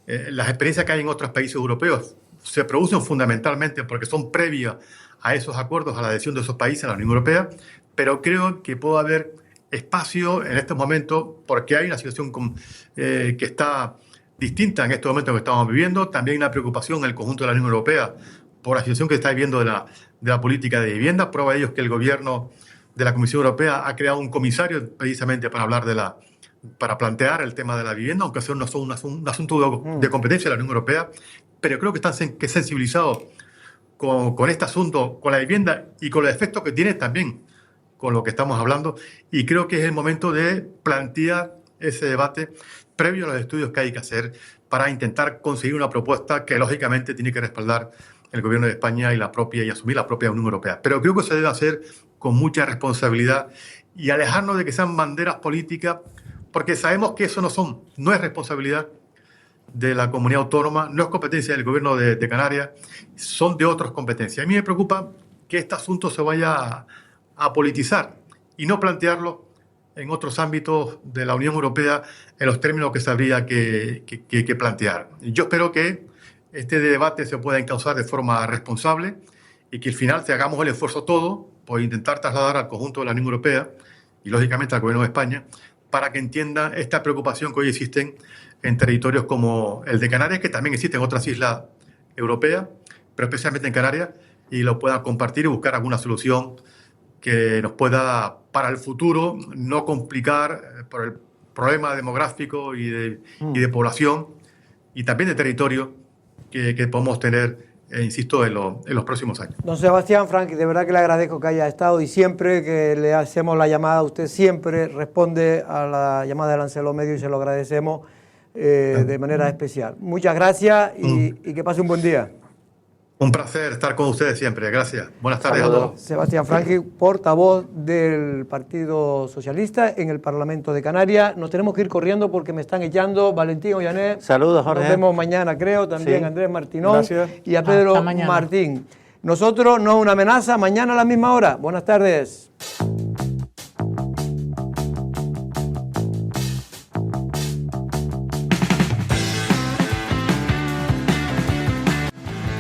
Las experiencias que hay en otros países europeos se producen fundamentalmente porque son previas a esos acuerdos, a la adhesión de esos países a la Unión Europea, pero creo que puede haber espacio en estos momentos porque hay una situación que está distinta en estos momentos que estamos viviendo. También hay una preocupación en el conjunto de la Unión Europea por la situación que está viviendo de la política de vivienda. Prueba de ello es que el gobierno de la Comisión Europea ha creado un comisario precisamente para hablar para plantear el tema de la vivienda, aunque eso no es un asunto de competencia de la Unión Europea, pero creo que están sensibilizados con este asunto, con la vivienda y con los efectos que tiene también con lo que estamos hablando, y creo que es el momento de plantear ese debate previo a los estudios que hay que hacer para intentar conseguir una propuesta que lógicamente tiene que respaldar el gobierno de España y asumir la propia Unión Europea. Pero creo que se debe hacer con mucha responsabilidad y alejarnos de que sean banderas políticas, porque sabemos que eso no es responsabilidad de la comunidad autónoma, no es competencia del gobierno de Canarias, son de otras competencias. A mí me preocupa que este asunto se vaya a politizar y no plantearlo en otros ámbitos de la Unión Europea en los términos que se habría que plantear. Yo espero que este debate se pueda encauzar de forma responsable y que al final hagamos el esfuerzo todo por intentar trasladar al conjunto de la Unión Europea y lógicamente al gobierno de España para que entienda esta preocupación que hoy existen en territorios como el de Canarias, que también existen en otras islas europeas, pero especialmente en Canarias, y lo puedan compartir y buscar alguna solución que nos pueda, para el futuro, no complicar por el problema demográfico y de población y también de territorio que podemos tener, insisto, en los próximos años. Don Sebastián Franqui, de verdad que le agradezco que haya estado, y siempre que le hacemos la llamada, usted siempre responde a la llamada de Lancelot Medio y se lo agradecemos de manera especial. Muchas gracias y que pase un buen día. Un placer estar con ustedes siempre. Gracias. Buenas tardes a todos. Sebastián Franqui, portavoz del Partido Socialista en el Parlamento de Canarias. Nos tenemos que ir corriendo porque me están echando. Valentín Ollané. Saludos, Jorge. Nos vemos mañana, creo. También sí. Andrés Martinón. Gracias. Y a Pedro Martín. Nosotros, no es una amenaza, mañana a la misma hora. Buenas tardes.